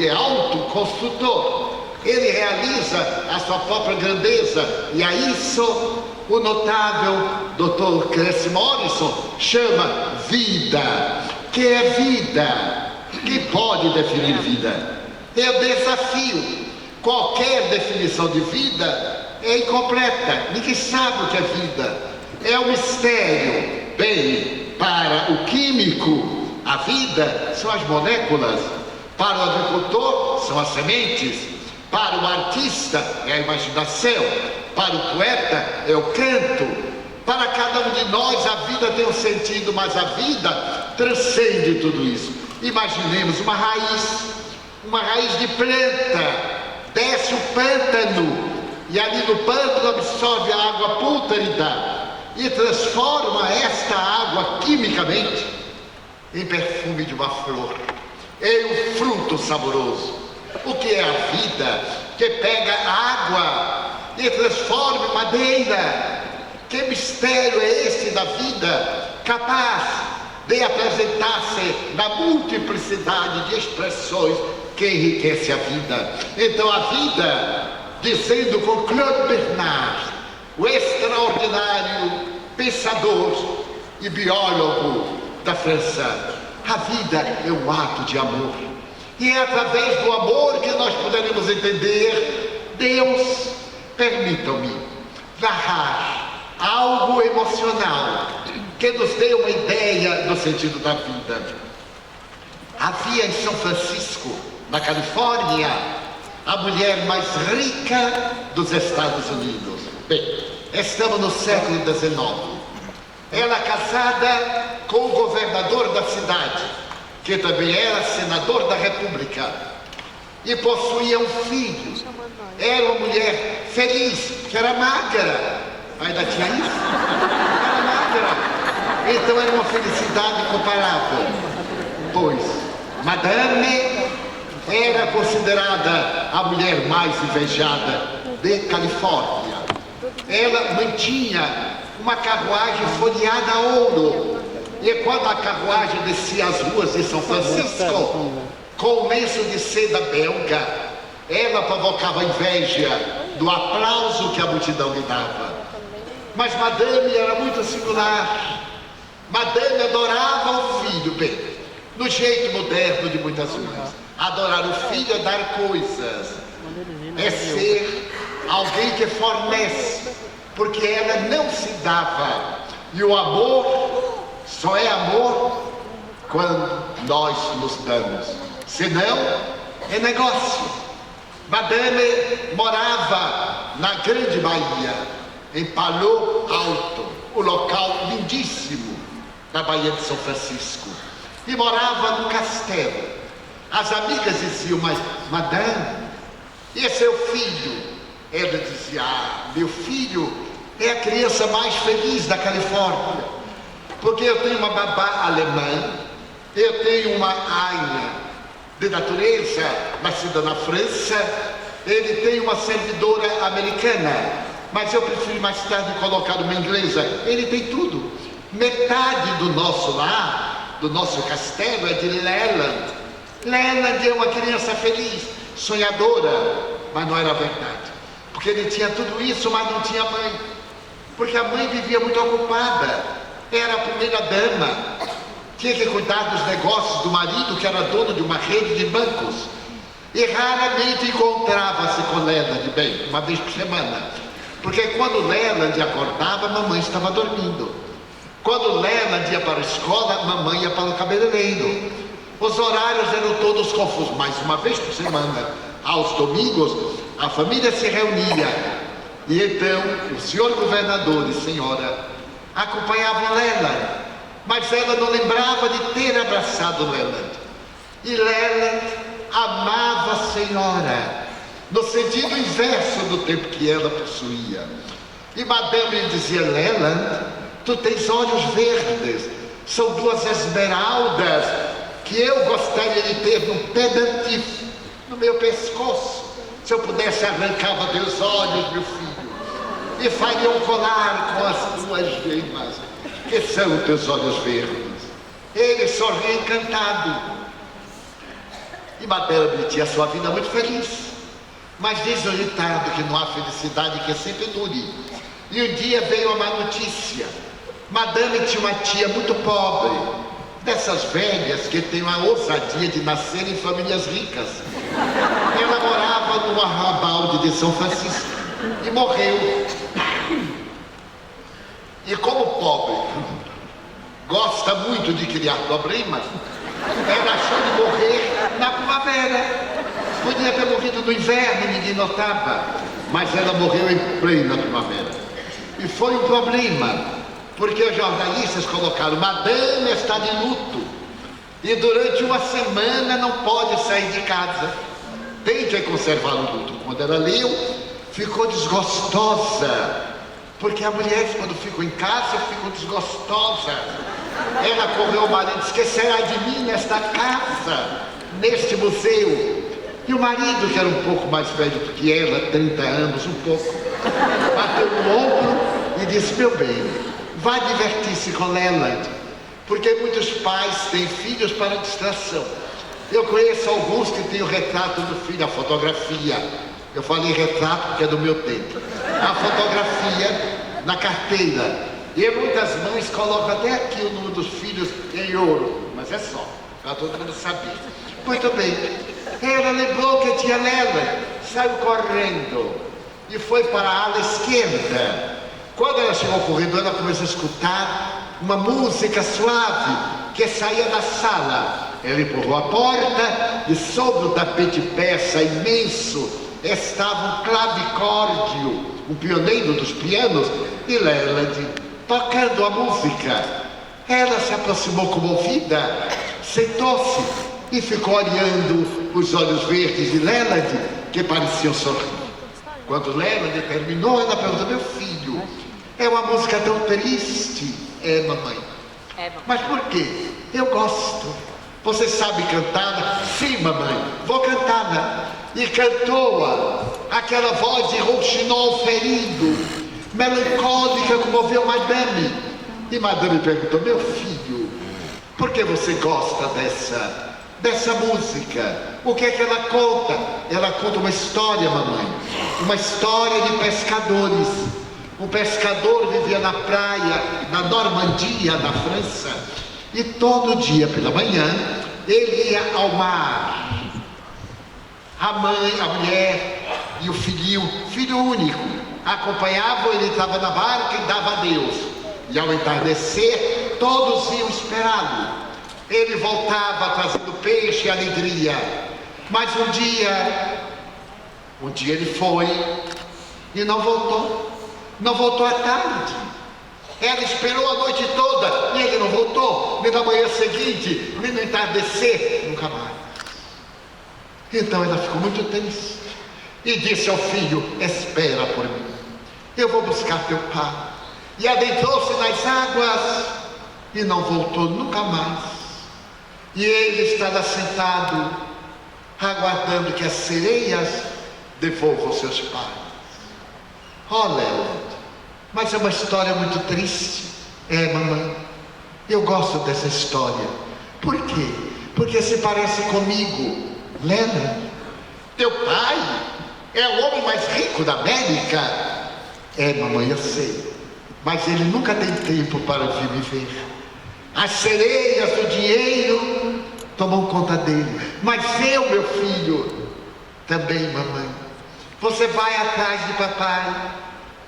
é autoconstrutor, ele realiza a sua própria grandeza, e a isso o notável Dr. Cresce Morrison chama vida. Que é vida? Quem pode definir vida? É o desafio. Qualquer definição de vida é incompleta. Ninguém sabe o que é vida. É um mistério. Bem, para o químico, a vida são as moléculas. Para o agricultor, são as sementes. Para o artista, é a imaginação. Para o poeta, é o canto. Para cada um de nós, a vida tem um sentido, mas a vida transcende tudo isso. Imaginemos uma raiz de planta. Desce o pântano e ali no pântano absorve a água pútrida e transforma esta água quimicamente em perfume de uma flor, em um fruto saboroso. O que é a vida? Que pega água e transforma em madeira. Que mistério é esse da vida, capaz de apresentar-se na multiplicidade de expressões que enriquece a vida? Então a vida, dizendo com Claude Bernard, o extraordinário pensador e biólogo da França, a vida é um ato de amor. E é através do amor que nós poderemos entender Deus. Permitam-me narrar algo emocional que nos dê uma ideia do sentido da vida. Havia em São Francisco, na Califórnia, a mulher mais rica dos Estados Unidos. Bem, estamos no século XIX. Ela casada com o governador da cidade, que também era senador da República, e possuía um filho. Era uma mulher feliz, que era magra. Ainda tinha isso? Era magra. Então era uma felicidade incomparável. Pois Madame era considerada a mulher mais invejada de Califórnia. Ela mantinha uma carruagem folheada a ouro. E quando a carruagem descia as ruas de São Francisco, com um lenço de seda belga, ela provocava inveja do aplauso que a multidão lhe dava. Mas Madame era muito singular. Madame adorava o filho. Bem, no jeito moderno de muitas mães, adorar o filho é dar coisas, é ser alguém que fornece, porque ela não se dava. E o amor só é amor quando nós nos damos, senão é negócio. Madame morava na Grande Bahia, em Palo Alto, um local lindíssimo na Baía de São Francisco, e morava num castelo. As amigas diziam: mas Madame, e é seu filho? Ela dizia: meu filho é a criança mais feliz da Califórnia, porque eu tenho uma babá alemã, eu tenho uma aia de natureza nascida na França, ele tem uma servidora americana, mas eu prefiro mais tarde colocar uma inglesa. Ele tem tudo. Metade do nosso lar, do nosso castelo, é de Leland. Leland é uma criança feliz, sonhadora, mas não era verdade, porque ele tinha tudo isso, mas não tinha mãe, porque a mãe vivia muito ocupada, era a primeira dama, tinha que cuidar dos negócios do marido, que era dono de uma rede de bancos, e raramente encontrava-se com Leland, bem, uma vez por semana, porque quando Leland acordava, a mamãe estava dormindo. Quando Leland ia para a escola, a mamãe ia para o cabeleireiro. Os horários eram todos confusos, mas uma vez por semana, aos domingos, a família se reunia. E então, o senhor governador e senhora acompanhavam Leland, mas ela não lembrava de ter abraçado Leland. E Leland amava a senhora, no sentido inverso do tempo que ela possuía. E Madame lhe dizia: Leland, tu tens olhos verdes, são duas esmeraldas que eu gostaria de ter num pendentif no meu pescoço. Se eu pudesse, arrancava teus olhos, meu filho, e faria um colar com as tuas gemas, que são teus olhos verdes. Ele sorria encantado. E Madame tinha sua vida muito feliz. Mas diz o ditado que não há felicidade que sempre dure. E um dia veio a má notícia. Madame tinha uma tia muito pobre, dessas velhas que têm a ousadia de nascer em famílias ricas. Ela morava no arrabalde de São Francisco e morreu. E como pobre gosta muito de criar problemas, ela achou de morrer na primavera. Podia ter morrido no inverno e ninguém notava, mas ela morreu em plena primavera. E foi um problema, porque os jornalistas colocaram: Madame está de luto e durante uma semana não pode sair de casa. Tem que conservar o luto. Quando ela leu, ficou desgostosa, porque as mulheres, quando ficam em casa, ficam desgostosas. Ela correu ao marido e disse: que será de mim nesta casa, neste museu? E o marido, que era um pouco mais velho do que ela, 30 anos, um pouco, bateu no ombro e disse: meu bem, vá divertir-se com Leland, porque muitos pais têm filhos para distração. Eu conheço alguns que têm o retrato do filho, a fotografia. Eu falei retrato porque é do meu tempo. A fotografia na carteira. E muitas mães colocam até aqui o número dos filhos em ouro, mas é só, para todo mundo saber. Muito bem. Ela lembrou que tinha Leland, saiu correndo e foi para a ala esquerda. Quando ela chegou ao corredor, ela começou a escutar uma música suave que saía da sala. Ela empurrou a porta e sobre o tapete persa imenso estava um clavicórdio, um pioneiro dos pianos, e Leland tocando a música. Ela se aproximou comovida, sentou-se e ficou olhando os olhos verdes de Leland, que pareciam sorrir. Quando Leland terminou, ela perguntou: meu filho, é uma música tão triste? É, mamãe. Mas por quê? Eu gosto. Você sabe cantá-la? Sim, mamãe, vou cantá-la. E cantou-a. Aquela voz de rouxinol ferido, melancólica, comoveu Madame. E Madame perguntou: meu filho, por que você gosta dessa música? O que é que ela conta? Ela conta uma história, mamãe. Uma história de pescadores. Um pescador vivia na praia, na Normandia, na França. E todo dia pela manhã, ele ia ao mar. A mãe, a mulher e o filhinho, filho único, acompanhavam, ele estava na barca e dava adeus. E ao entardecer, todos iam esperá-lo. Ele voltava trazendo peixe e alegria. Mas um dia ele foi e não voltou. Não voltou à tarde. Ela esperou a noite toda e ele não voltou, nem na manhã seguinte, nem no entardecer, nunca mais. Então ela ficou muito triste e disse ao filho: espera por mim, eu vou buscar teu pai. E adentrou-se nas águas e não voltou nunca mais. E ele estava sentado, aguardando que as sereias devolvam seus pais. Oh, Leland, mas é uma história muito triste. É, mamãe, eu gosto dessa história. Por quê? Porque se parece comigo. Leland, teu pai é o homem mais rico da América. É, mamãe, eu sei, mas ele nunca tem tempo para vir me ver. As sereias do dinheiro tomam conta dele. Mas eu, meu filho, também, mamãe. Você vai atrás de papai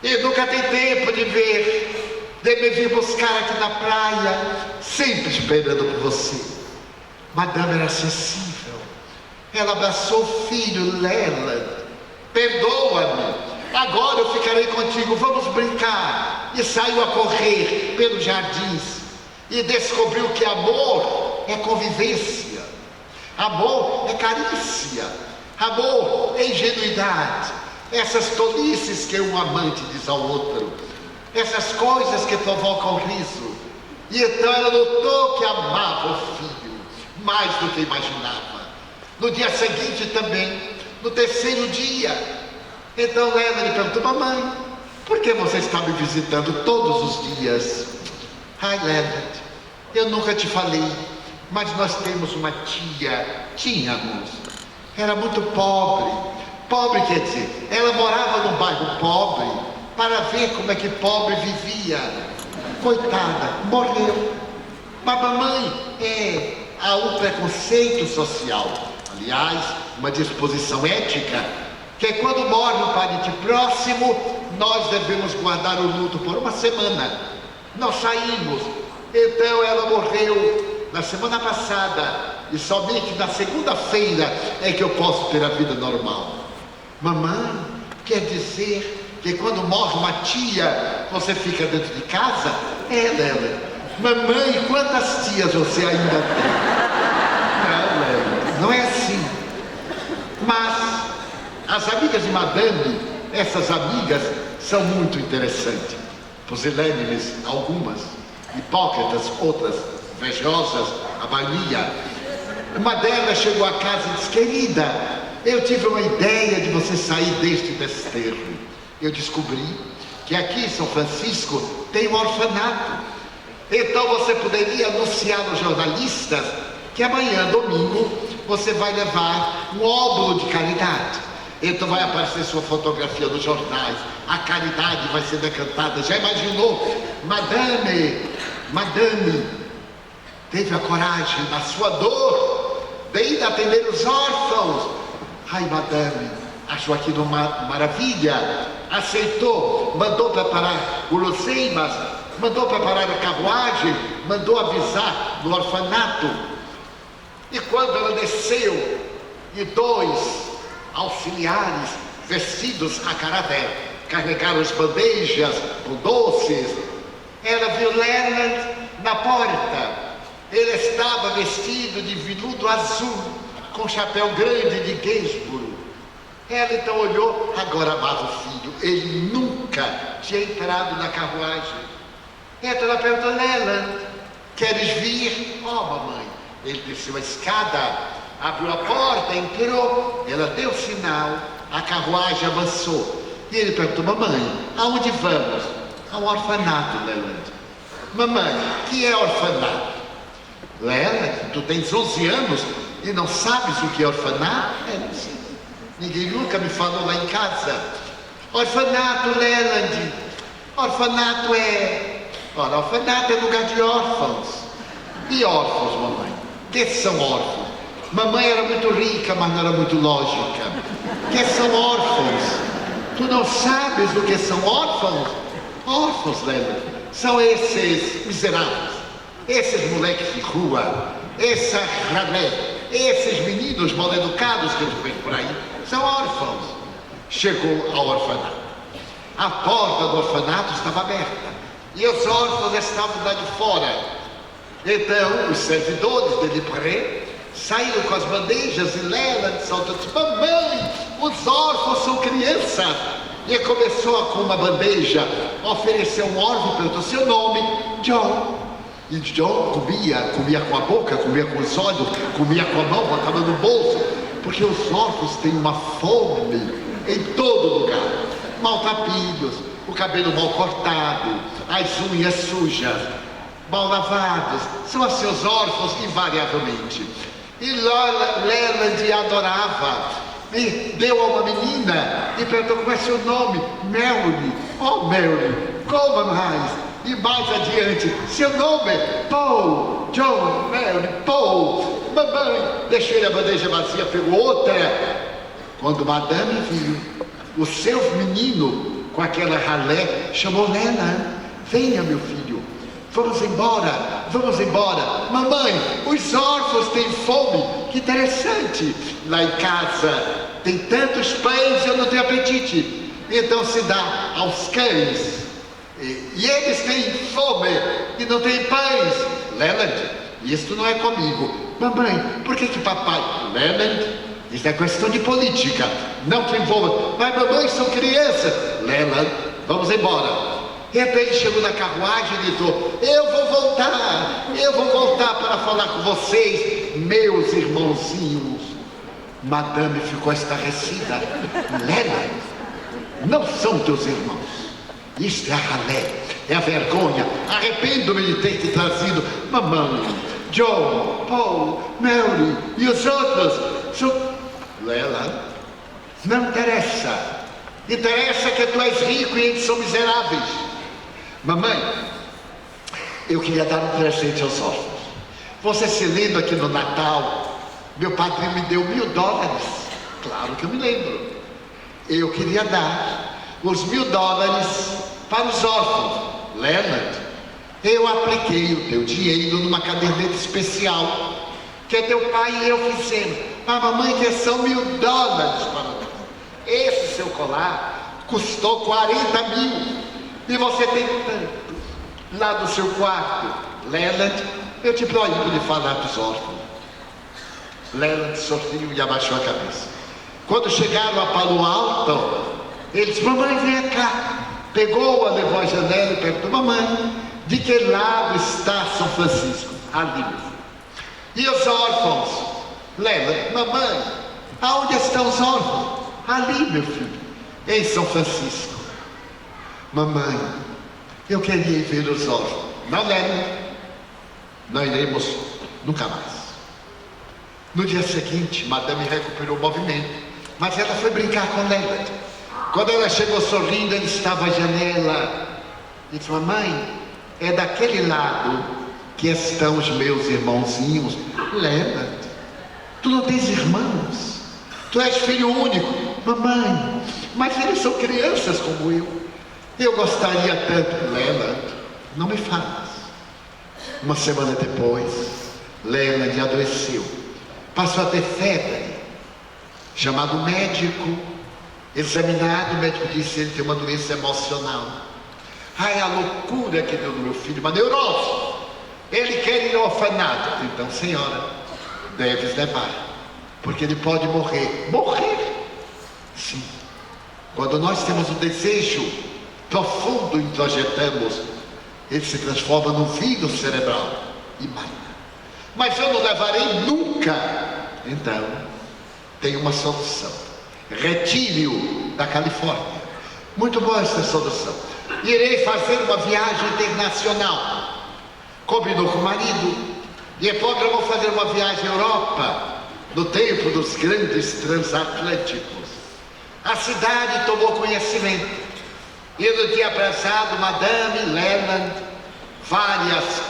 e nunca tem tempo de ver, de me vir buscar aqui na praia, sempre esperando por você. Madame era sensível. Ela abraçou o filho, Leland. Perdoa-me, agora eu ficarei contigo, vamos brincar. E saiu a correr pelos jardins e descobriu que amor é convivência, amor é carícia, amor é ingenuidade. Essas tolices que um amante diz ao outro, essas coisas que provocam riso. E então ela notou que amava o filho mais do que imaginava. No dia seguinte também, no terceiro dia, então Leland lhe perguntou: mamãe, por que você está me visitando todos os dias? Ai, Leland, eu nunca te falei, mas nós temos uma tínhamos, era muito pobre. Pobre quer dizer, ela morava num bairro pobre, para ver como é que pobre vivia. Coitada, morreu. Mas mamãe, há um preconceito social, aliás, uma disposição ética, que é quando morre um parente próximo, nós devemos guardar o luto por uma semana. Nós saímos. Então ela morreu na semana passada e somente na segunda-feira é que eu posso ter a vida normal. Mamãe, quer dizer que quando morre uma tia, você fica dentro de casa? Lela. Mamãe, quantas tias você ainda tem? Não, Lela, não é assim. Mas as amigas de Madame, essas amigas são muito interessantes. Pusilânimes, algumas, hipócritas, outras invejosas, a maioria. Uma delas chegou a casa e disse: querida, eu tive uma ideia de você sair deste desterro. Eu descobri que aqui em São Francisco tem um orfanato. Então você poderia anunciar aos jornalistas que amanhã, domingo, você vai levar um óbolo de caridade. Então vai aparecer sua fotografia nos jornais, a caridade vai ser decantada. Já imaginou? Madame teve a coragem, na sua dor, de ir atender os órfãos. Ai, Madame, achou aquilo uma maravilha, aceitou, mandou preparar guloseimas, mandou preparar a carruagem, mandou avisar no orfanato. E quando ela desceu, e dois auxiliares vestidos a caráter carregaram as bandejas com doces, ela viu Leland na porta. Ele estava vestido de veludo azul, com chapéu grande de Gainsborough. Ela então olhou, agora amava o filho. Ele nunca tinha entrado na carruagem. Então ela perguntou: Leland, queres vir? Oh, mamãe. Ele desceu a escada, abriu a porta, entrou, ela deu sinal, a carruagem avançou. E ele perguntou: mamãe, aonde vamos? Ao orfanato, Leland. Mamãe, que é orfanato? Leland, tu tens 11 anos e não sabes o que é orfanato? Ninguém nunca me falou lá em casa. Orfanato, Leland, orfanato Ora, orfanato é lugar de órfãos. E órfãos, mamãe? Que são órfãos? Mamãe era muito rica, mas não era muito lógica. Que são órfãos? Tu não sabes o que são órfãos? Órfãos, Leland, são esses miseráveis, esses moleques de rua, essa ralé, esses meninos mal educados que eles vêm por aí, são órfãos. Chegou ao orfanato. A porta do orfanato estava aberta e os órfãos estavam lá de fora. Então os servidores de Lipré saíram com as bandejas e Leland saltou e disse: mamãe, os órfãos são crianças. E começou com uma bandeja, ofereceu um órfão, perguntou: seu nome? John. E John comia com a boca, comia com os olhos, comia com a mão, botava no bolso, porque os órfãos têm uma fome em todo lugar. Maltrapilhos, o cabelo mal cortado, as unhas sujas, mal lavadas, são assim os órfãos invariavelmente. E Leland adorava. E deu a uma menina e perguntou: como é seu nome? Mary. Oh, Mary, coma mais. E mais adiante: seu nome? Paul. John, Mary, Paul. Mamãe deixou ele a bandeja vazia, pegou outra. Quando Madame viu o seu menino com aquela ralé, chamou Leland: venha, meu filho, vamos embora, vamos embora. Mamãe, os órfãos têm fome. Que interessante. Lá em casa tem tantos pães, eu não tenho apetite. Então se dá aos cães. E eles têm fome e não têm pães. Leland, isso não é comigo. Mamãe, por que papai? Leland, isso é questão de política, não te envolva. Mas mamãe, são crianças. Leland, vamos embora. De repente chegou na carruagem e gritou: eu vou voltar para falar com vocês, meus irmãozinhos. Madame ficou estarrecida. Leland, não são teus irmãos. Isto é a ralé, é a vergonha. Arrependo-me de ter te trazido. Mamãe, John, Paul, Mary e os outros são... Leland, não interessa. Interessa que tu és rico e eles são miseráveis. Mamãe, eu queria dar um presente aos órfãos. Você se lembra que no Natal, meu padrinho me deu $1000? Claro que eu me lembro. Eu queria dar os $1000 para os órfãos. Leonard, eu apliquei o teu dinheiro numa caderneta especial que teu pai e eu fizemos. A mamãe quer são $1000 para nós. Esse seu colar custou 40 mil e você tem tanto lá no seu quarto. Leonard, eu te proíbo de falar dos órfãos. Leonard sorriu e abaixou a cabeça. Quando chegaram a Palo Alto, ele disse: mamãe, vem cá. Pegou-a, levou à janela e perguntou: mamãe, de que lado está São Francisco? Ali, meu filho. E os órfãos? Leonard, mamãe, aonde estão os órfãos? Ali, meu filho, em São Francisco. Mamãe, eu queria ir ver os órfãos. Não, Leonard, não iremos nunca mais. No dia seguinte, Madame recuperou o movimento, mas ela foi brincar com Leonard. Quando ela chegou sorrindo, ele estava à janela e disse: mamãe, é daquele lado que estão os meus irmãozinhos. Leonard, tu não tens irmãos? Tu és filho único. Mamãe, mas eles são crianças como eu. Eu gostaria tanto. Leonard, não me falas. Uma semana depois, Leonard adoeceu. Passou a ter febre. Chamado médico, examinado, o médico disse: ele tem uma doença emocional. Ai, a loucura que deu no meu filho, uma neurose. Ele quer ir ao orfanato. Então, senhora, deves levar, porque ele pode morrer. Morrer? Sim. Quando nós temos um desejo profundo e introjetamos, ele se transforma num vírus cerebral e mata. Mas eu não levarei nunca. Então, tem uma solução. Retire-o da Califórnia. Muito boa essa solução. Irei fazer uma viagem internacional. Combinou com o marido e programou fazer uma viagem à Europa, no tempo dos grandes transatlânticos. A cidade tomou conhecimento e no dia abraçado, Madame Leonard, várias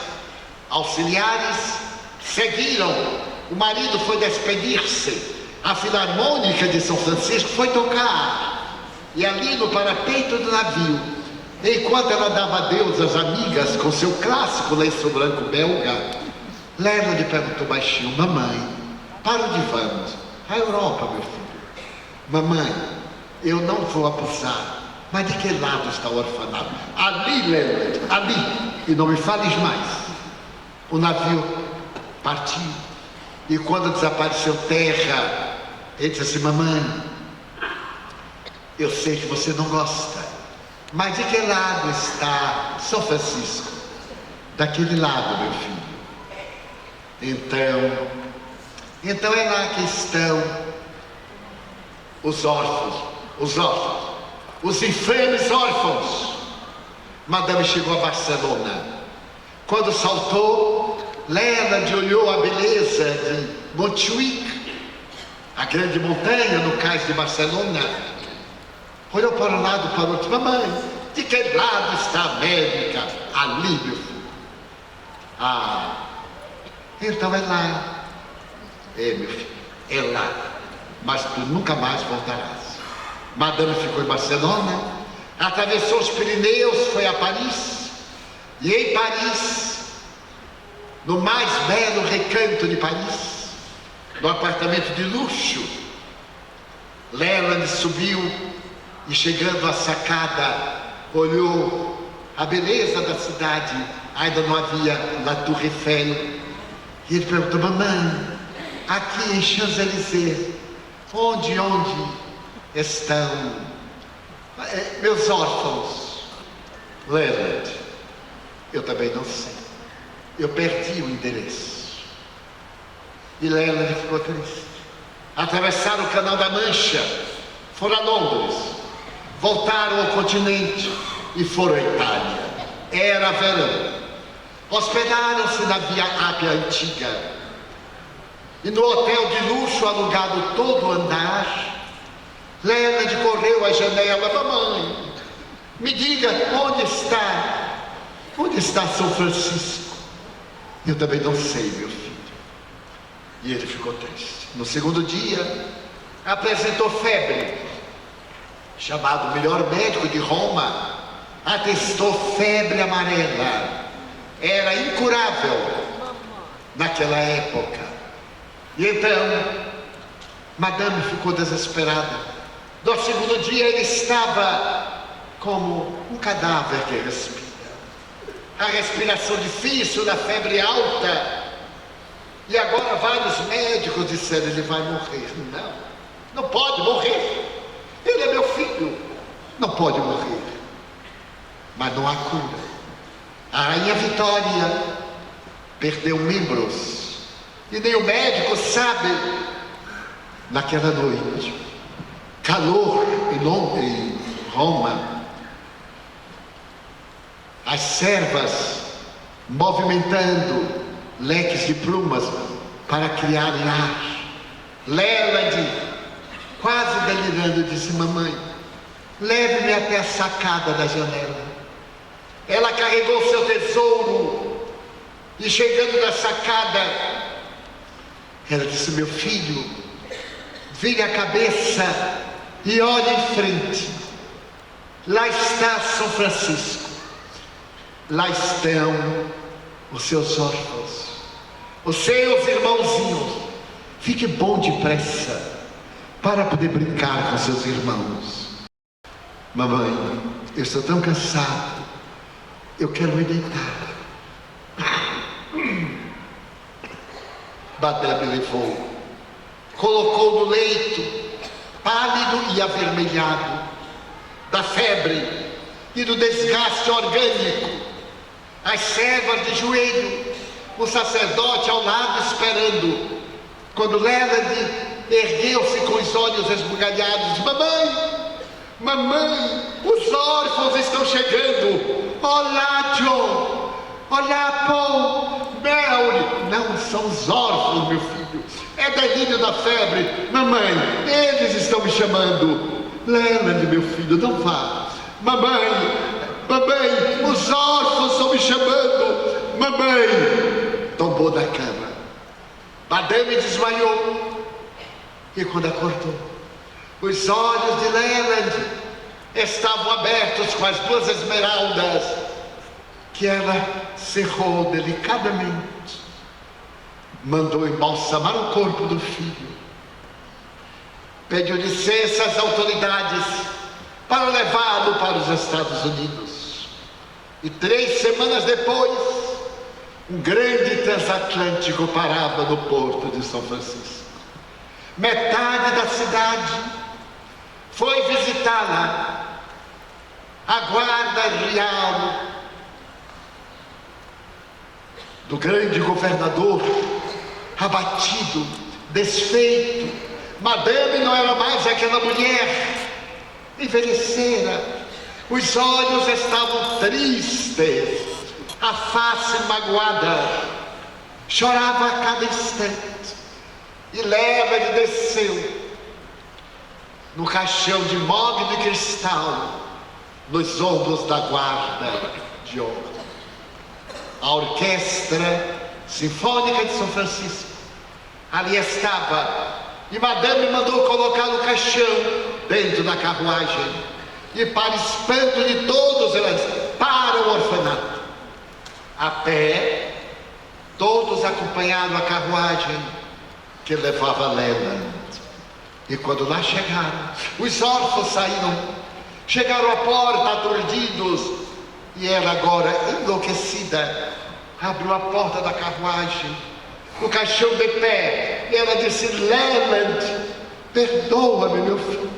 auxiliares seguiram. O marido foi despedir-se. A Filarmônica de São Francisco foi tocar, e ali no parapeito do navio, enquanto ela dava adeus às amigas com seu clássico lenço branco belga, Leonard perguntou baixinho: mamãe, para onde vamos? A Europa, meu filho. Mamãe, eu não vou abusar, mas de que lado está o orfanato? Ali, Leonard, ali, e não me fales mais. O navio partiu, e quando desapareceu terra, ele disse assim: mamãe, eu sei que você não gosta, mas de que lado está São Francisco? Daquele lado, meu filho. Então é lá que estão os órfãos, os infames órfãos. Madame chegou a Barcelona. Quando saltou, Leonard olhou a beleza de Montjuïc, a grande montanha no cais de Barcelona. Olhou para um lado e para o outro: mamãe, de que lado está a América? Ali, meu filho. Ah, então é lá. É, meu filho, é lá. Mas tu nunca mais voltarás. Madame ficou em Barcelona, atravessou os Pirineus, foi a Paris, e em Paris, no mais belo recanto de Paris, no apartamento de luxo, Leonard subiu e, chegando à sacada, olhou a beleza da cidade. Ainda não havia La Tour Eiffel. E ele perguntou: mamãe, aqui em Champs-Élysées, onde estão meus órfãos? Leonard, eu também não sei. Eu perdi o endereço. E Leonard ficou triste. Atravessaram o Canal da Mancha, foram a Londres, voltaram ao continente e foram à Itália. Era verão. Hospedaram-se na Via Ápia Antiga e no hotel de luxo alugado todo andar, Leland correu à janela. Mamãe, me diga onde está São Francisco? Eu também não sei, meu filho. E ele ficou triste. No segundo dia, apresentou febre. Chamado o melhor médico de Roma, atestou febre amarela. Era incurável naquela época. E então, Madame ficou desesperada. No segundo dia ele estava como um cadáver que respira. A respiração difícil, da febre alta. E agora vários médicos disseram: ele vai morrer. Não pode morrer. Ele é meu filho. Não pode morrer. Mas não há cura. A rainha Vitória perdeu membros. E nem o médico sabe. Naquela noite, calor em Roma, as servas movimentando leques de plumas para criarem ar. Leland, quase delirando, disse: mamãe, leve-me até a sacada da janela. Ela carregou seu tesouro e, chegando na sacada, ela disse: meu filho, vire a cabeça e olhe em frente. Lá está São Francisco. Lá estão os seus órfãos, os seus irmãozinhos. Fique bom depressa para poder brincar com seus irmãos. Mamãe, eu estou tão cansado. Eu quero me deitar. Madame levou, colocou no leito, pálido e avermelhado, da febre e do desgaste orgânico. As servas de joelho, o sacerdote ao lado esperando. Quando Leland ergueu-se com os olhos esbugalhados: mamãe, os órfãos estão chegando. Olá, John. Olá, Paul. Mary. Não são os órfãos, meu filho. É delírio da febre. Mamãe, eles estão me chamando. Leland, meu filho, não vá. Mamãe, os órfãos estão me chamando. Mamãe. Tombou da cama. Madame desmaiou. E quando acordou, os olhos de Leland estavam abertos com as duas esmeraldas que ela cerrou delicadamente. Mandou embalsamar o corpo do filho. Pediu licença às autoridades para levá-lo para os Estados Unidos. E 3 semanas depois, um grande transatlântico parava no porto de São Francisco. Metade da cidade foi visitá-la. A guarda real do grande governador, abatido, desfeito. Madame não era mais aquela mulher, envelhecera. Os olhos estavam tristes, a face magoada, chorava a cada instante. E Leland desceu no caixão de mogno de cristal, nos ombros da guarda de ouro. A orquestra sinfônica de São Francisco ali estava, e Madame mandou colocar o caixão dentro da carruagem, e para espanto de todos, ela disse: para o orfanato. A pé, todos acompanharam a carruagem que levava Leland. E quando lá chegaram, os órfãos saíram, chegaram à porta aturdidos, e ela agora, enlouquecida, abriu a porta da carruagem, o caixão de pé, e ela disse: Leland, perdoa-me, meu filho.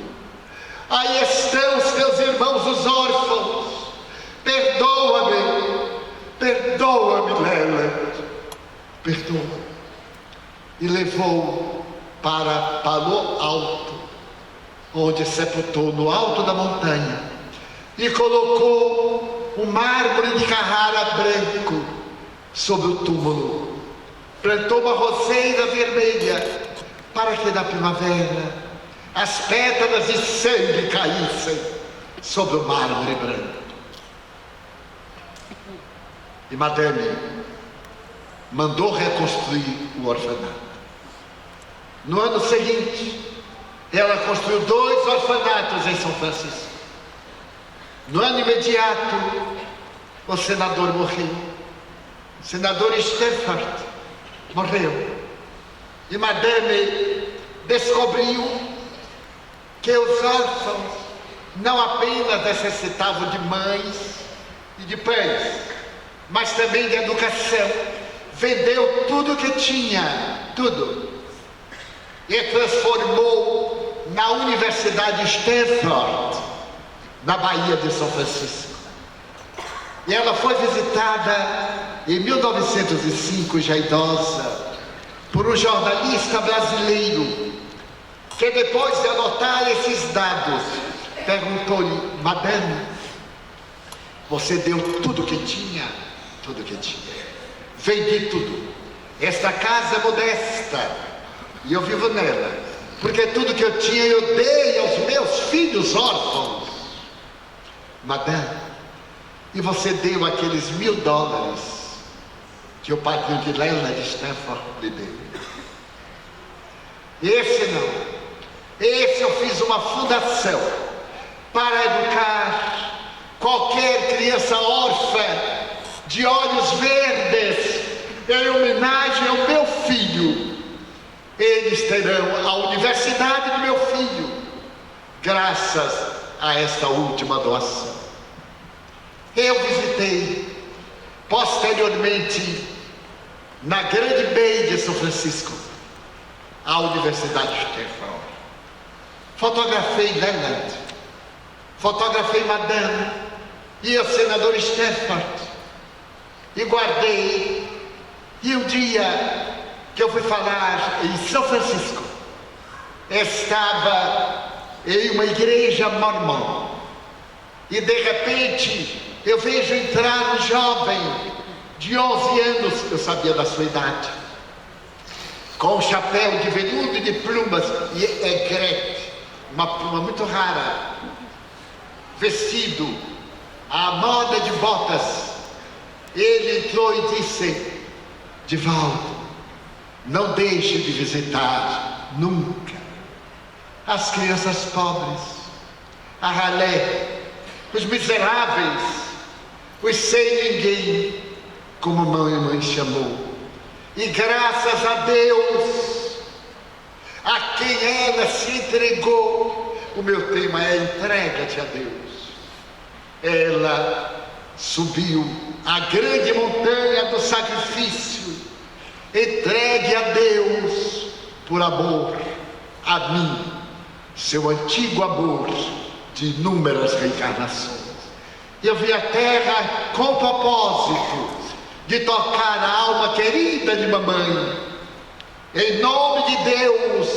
Aí estão os teus irmãos, os órfãos. Perdoa-me, Leland, perdoa-me. E levou para Palo Alto, onde sepultou no alto da montanha, e colocou um mármore de Carrara branco sobre o túmulo. Plantou uma roseira vermelha, para que na primavera, as pétalas de sangue caíssem sobre o mármore branco. E Madame mandou reconstruir o orfanato. No ano seguinte, ela construiu 2 orfanatos em São Francisco. No ano imediato, o senador morreu. O senador Stafford morreu. E Madame descobriu que os órfãos não apenas necessitavam de mães e de pães, mas também de educação. Vendeu tudo que tinha, tudo, e transformou na Universidade Stafford, na Baía de São Francisco. E ela foi visitada em 1905, já idosa, por um jornalista brasileiro, que depois de anotar esses dados, perguntou-lhe: Madame, você deu tudo que tinha? Tudo que tinha. Vendi tudo. Esta casa é modesta e eu vivo nela, porque tudo que eu tinha eu dei aos meus filhos órfãos. Madame, e você deu aqueles $1000 que o padrinho de Lela de Stafford lhe deu? Esse não. Esse eu fiz uma fundação para educar qualquer criança órfã de olhos verdes, em homenagem ao meu filho. Eles terão a universidade do meu filho, graças a esta última doação. Eu visitei posteriormente, na Grande Bay de São Francisco, a Universidade de Stafford. Fotografei Leland, fotografei Madame e o senador Stafford, e guardei. E o dia que eu fui falar em São Francisco, estava em uma igreja mormon, e de repente eu vejo entrar um jovem de 11 anos, eu sabia da sua idade, com um chapéu de veludo e de plumas, e aigrette, uma pluma muito rara, vestido à moda de botas. Ele entrou e disse: Divaldo, não deixe de visitar nunca as crianças pobres, a ralé, os miseráveis, os sem ninguém, como mãe chamou. E graças a Deus, a quem ela se entregou, o meu tema é: entrega-te a Deus. Ela subiu a grande montanha do sacrifício, entregue a Deus por amor a mim, seu antigo amor de inúmeras reencarnações. Eu vim à Terra com o propósito de tocar a alma querida de mamãe, em nome de Deus,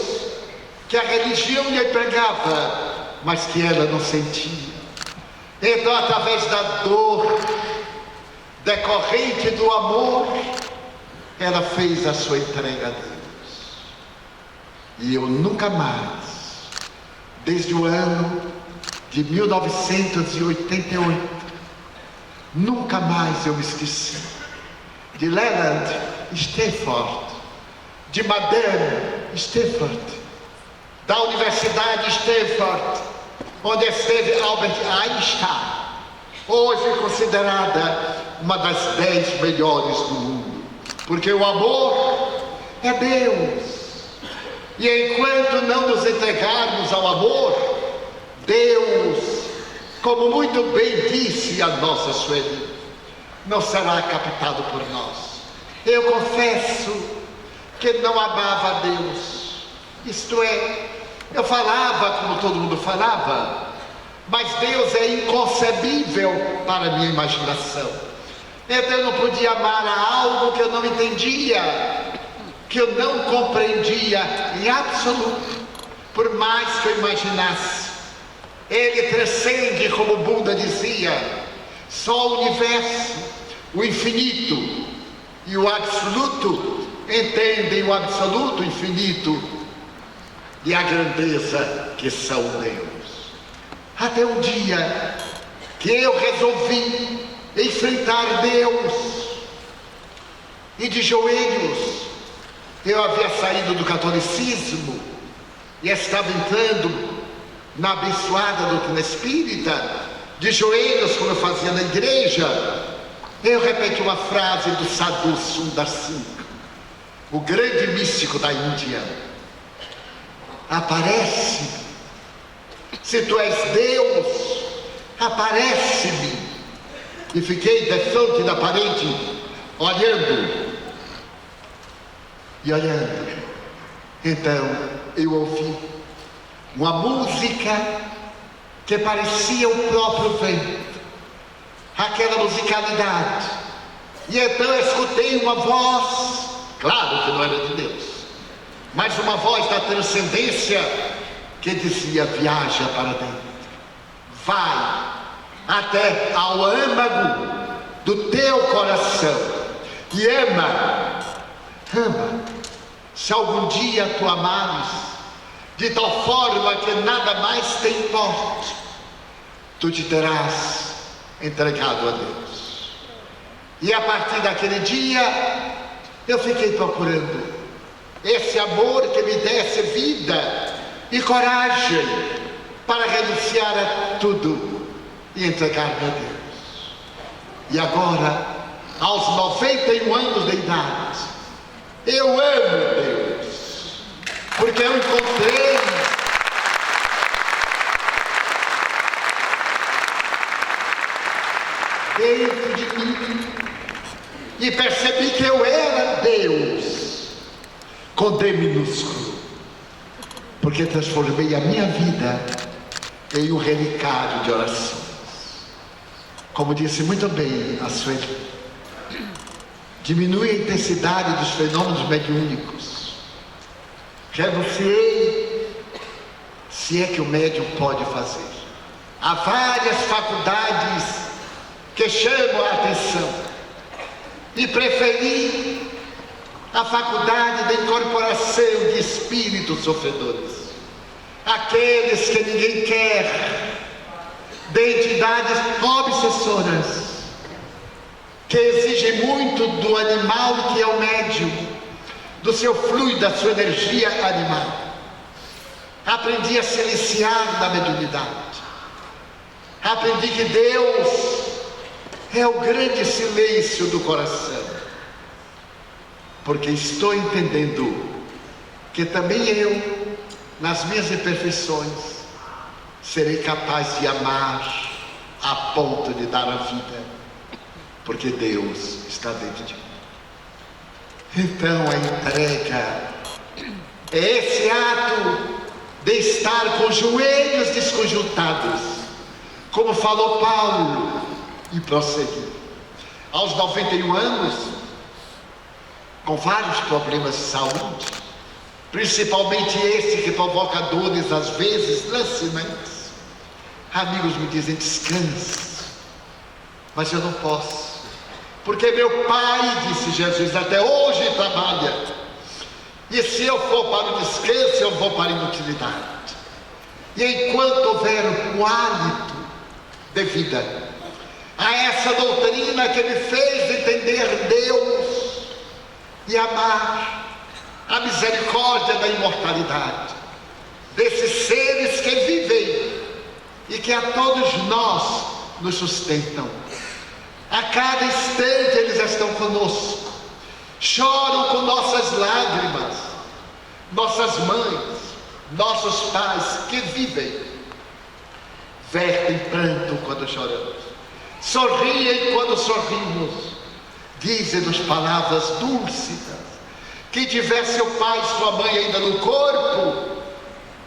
que a religião lhe pregava, mas que ela não sentia. Então, através da dor decorrente do amor, ela fez a sua entrega a Deus. E eu nunca mais, desde o ano de 1988, nunca mais eu me esqueci de Leland Stafford, de Madame Stafford, da Universidade Stafford, onde esteve Albert Einstein, hoje considerada uma das 10 melhores do mundo, porque o amor é Deus, e enquanto não nos entregarmos ao amor, Deus, como muito bem disse a nossa Sueli, não será captado por nós. Eu confesso que não amava a Deus, isto é, eu falava como todo mundo falava, mas Deus é inconcebível para a minha imaginação. Então eu não podia amar a algo que eu não entendia, que eu não compreendia em absoluto, por mais que eu imaginasse. Ele transcende, como Buda dizia, só o universo, o infinito e o absoluto entendem o absoluto infinito. e a grandeza que são Deus. Até um dia que eu resolvi enfrentar Deus, e de joelhos, eu havia saído do catolicismo e estava entrando na abençoada doutrina espírita, de joelhos, como eu fazia na igreja. Eu repeti uma frase do Sadhu Sundar Singh, o grande místico da Índia: aparece, se tu és Deus, aparece-me. E fiquei de frente da parede, olhando e olhando. Então eu ouvi uma música que parecia o próprio vento, aquela musicalidade. E então eu escutei uma voz, claro que não era de Deus, mas uma voz da transcendência que dizia: viaja para dentro, vai até ao âmago do teu coração e ama. Se algum dia tu amares de tal forma que nada mais te importe, tu te terás entregado a Deus. E a partir daquele dia eu fiquei procurando esse amor que me desse vida e coragem para renunciar a tudo e entregar-me a Deus. E agora, aos 91 anos de idade, eu amo Deus, porque eu encontrei dentro de mim e percebi que eu era Deus com D minúsculo, porque transformei a minha vida em um relicário de orações. Como disse muito bem a Sueli, diminui a intensidade dos fenômenos mediúnicos. Renunciei, se é que o médium pode fazer. Há várias faculdades que chamam a atenção, e preferi a faculdade da incorporação de espíritos sofredores, aqueles que ninguém quer, de entidades obsessoras, que exigem muito do animal que é o médium, do seu fluido, da sua energia animal. Aprendi a silenciar na mediunidade. Aprendi que Deus é o grande silêncio do coração, porque estou entendendo que também eu, nas minhas imperfeições, serei capaz de amar a ponto de dar a vida, porque Deus está dentro de mim. Então a entrega é esse ato de estar com os joelhos desconjuntados, como falou Paulo, e prosseguir. Aos 91 anos, com vários problemas de saúde, principalmente esse que provoca dores às vezes lancinantes, amigos me dizem: descanse, mas eu não posso, porque meu pai, disse Jesus, até hoje trabalha, e se eu for para o descanso, eu vou para a inutilidade. E enquanto houver o hálito de vida, a essa doutrina que me fez entender Deus e amar a misericórdia da imortalidade desses seres que vivem e que a todos nós nos sustentam. A cada instante eles estão conosco, choram com nossas lágrimas, nossas mães, nossos pais que vivem, vertem pranto quando choramos, sorriem quando sorrimos, dizem-nos palavras dúlcidas. Quem tiver seu pai e sua mãe ainda no corpo,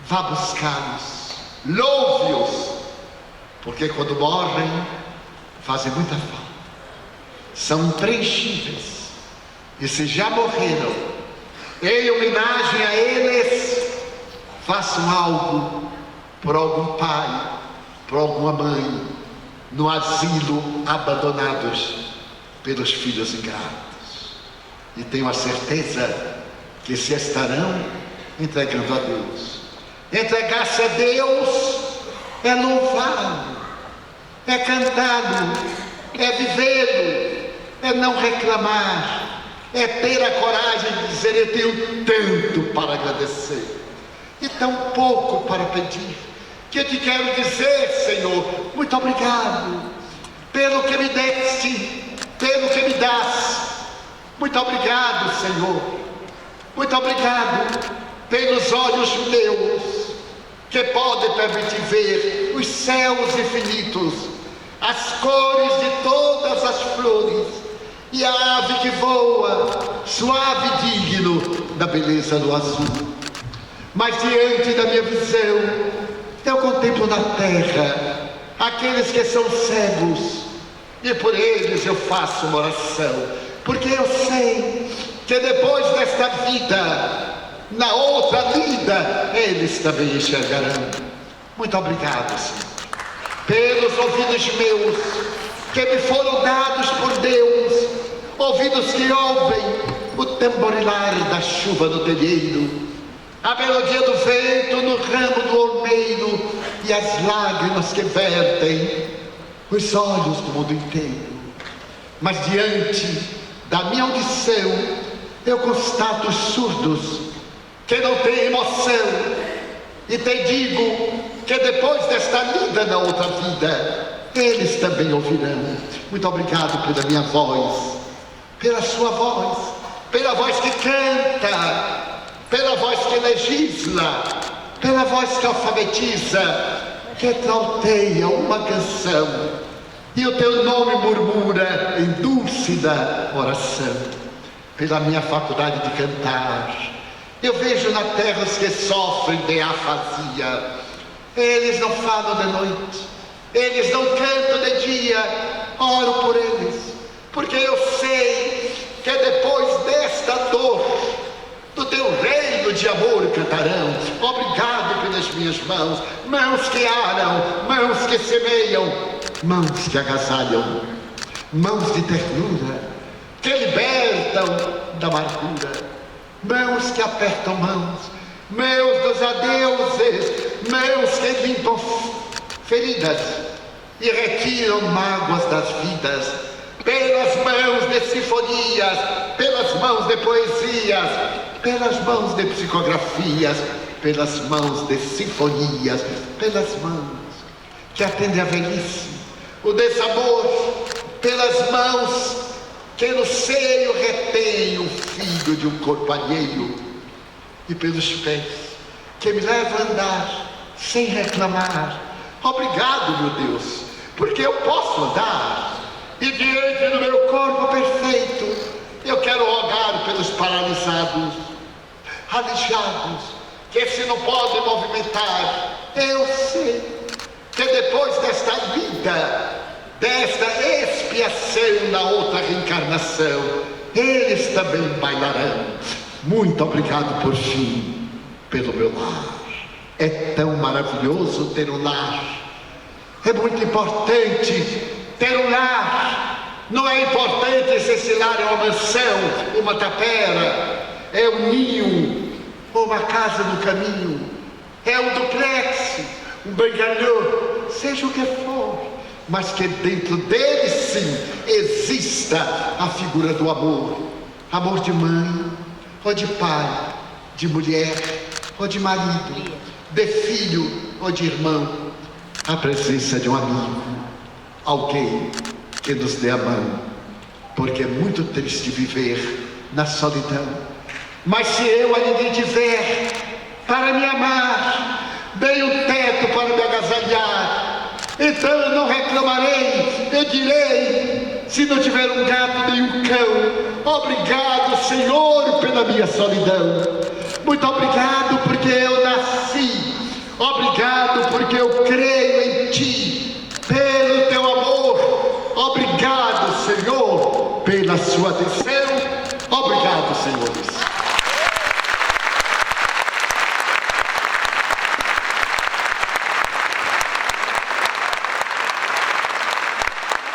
vá buscá-los, louve-os, porque quando morrem, fazem muita falta, são impreenchíveis, e se já morreram, em homenagem a eles, façam algo por algum pai, por alguma mãe, no asilo, abandonados pelos filhos ingratos. E tenho a certeza que se estarão entregando a Deus Entregar-se a Deus é louvá-lo, é cantá-lo, é vivê-lo, é não reclamar, é ter a coragem de dizer: eu tenho tanto para agradecer e tão pouco para pedir, que eu te quero dizer, Senhor, muito obrigado pelo que me deste, pelo que me dás. Muito obrigado, Senhor. Muito obrigado pelos olhos meus, que podem permitir ver os céus infinitos, as cores de todas as flores, e a ave que voa, suave e digno da beleza do azul. Mas diante da minha visão, eu contemplo na terra aqueles que são cegos, e por eles eu faço uma oração, porque eu sei que depois desta vida, na outra vida, eles também enxergarão. Muito obrigado, Senhor, pelos ouvidos meus, que me foram dados por Deus, ouvidos que ouvem o tamborilar da chuva no telheiro, a melodia do vento no ramo do olmeiro e as lágrimas que vertem os olhos do mundo inteiro. Mas diante da minha audição, eu constato os surdos que não têm emoção, e te digo que depois desta lida na outra vida, eles também ouvirão. Muito obrigado pela minha voz, pela sua voz, pela voz que canta, pela voz que legisla, pela voz que alfabetiza, que trauteia uma canção, e o teu nome murmura em dúlcida oração. Pela minha faculdade de cantar, eu vejo na terra os que sofrem de afasia. Eles não falam de noite, eles não cantam de dia. Oro por eles, porque eu sei que depois desta dor, do teu reino de amor cantarão. Obrigado pelas minhas mãos, mãos que aram, mãos que semeiam, mãos que agasalham, mãos de ternura, que libertam da amargura, mãos que apertam mãos, mãos dos adeuses, mãos que limpam feridas e retiram mágoas das vidas, pelas mãos de sinfonias, pelas mãos de poesias, pelas mãos de psicografias, pelas mãos de sinfonias, pelas mãos que atendem a velhice, o desamor, pelas mãos que no seio retém o filho de um corpo alheio, e pelos pés que me levam a andar sem reclamar. Obrigado, meu Deus, porque eu posso andar, e diante do meu corpo perfeito, eu quero rogar pelos paralisados, aleijados, que se não podem movimentar. Eu sei que depois desta vida, desta expiação na outra reencarnação, eles também bailarão. Muito obrigado por fim, pelo meu lar. É tão maravilhoso ter um lar. É muito importante ter um lar. Não é importante se esse lar é uma mansão, uma tapera, é um ninho, ou uma casa no caminho, é um duplex, um bangalô, seja o que for, mas que dentro dele sim exista a figura do amor. Amor de mãe, ou de pai, de mulher, ou de marido, de filho ou de irmão. A presença de um amigo, alguém que nos dê a mão, porque é muito triste viver na solidão. Mas se eu a ninguém tiver para me amar, bem o teto para me agasalhar, então eu não reclamarei, eu direi, se não tiver um gato nem um cão, obrigado, Senhor, pela minha solidão. Muito obrigado porque eu nasci, obrigado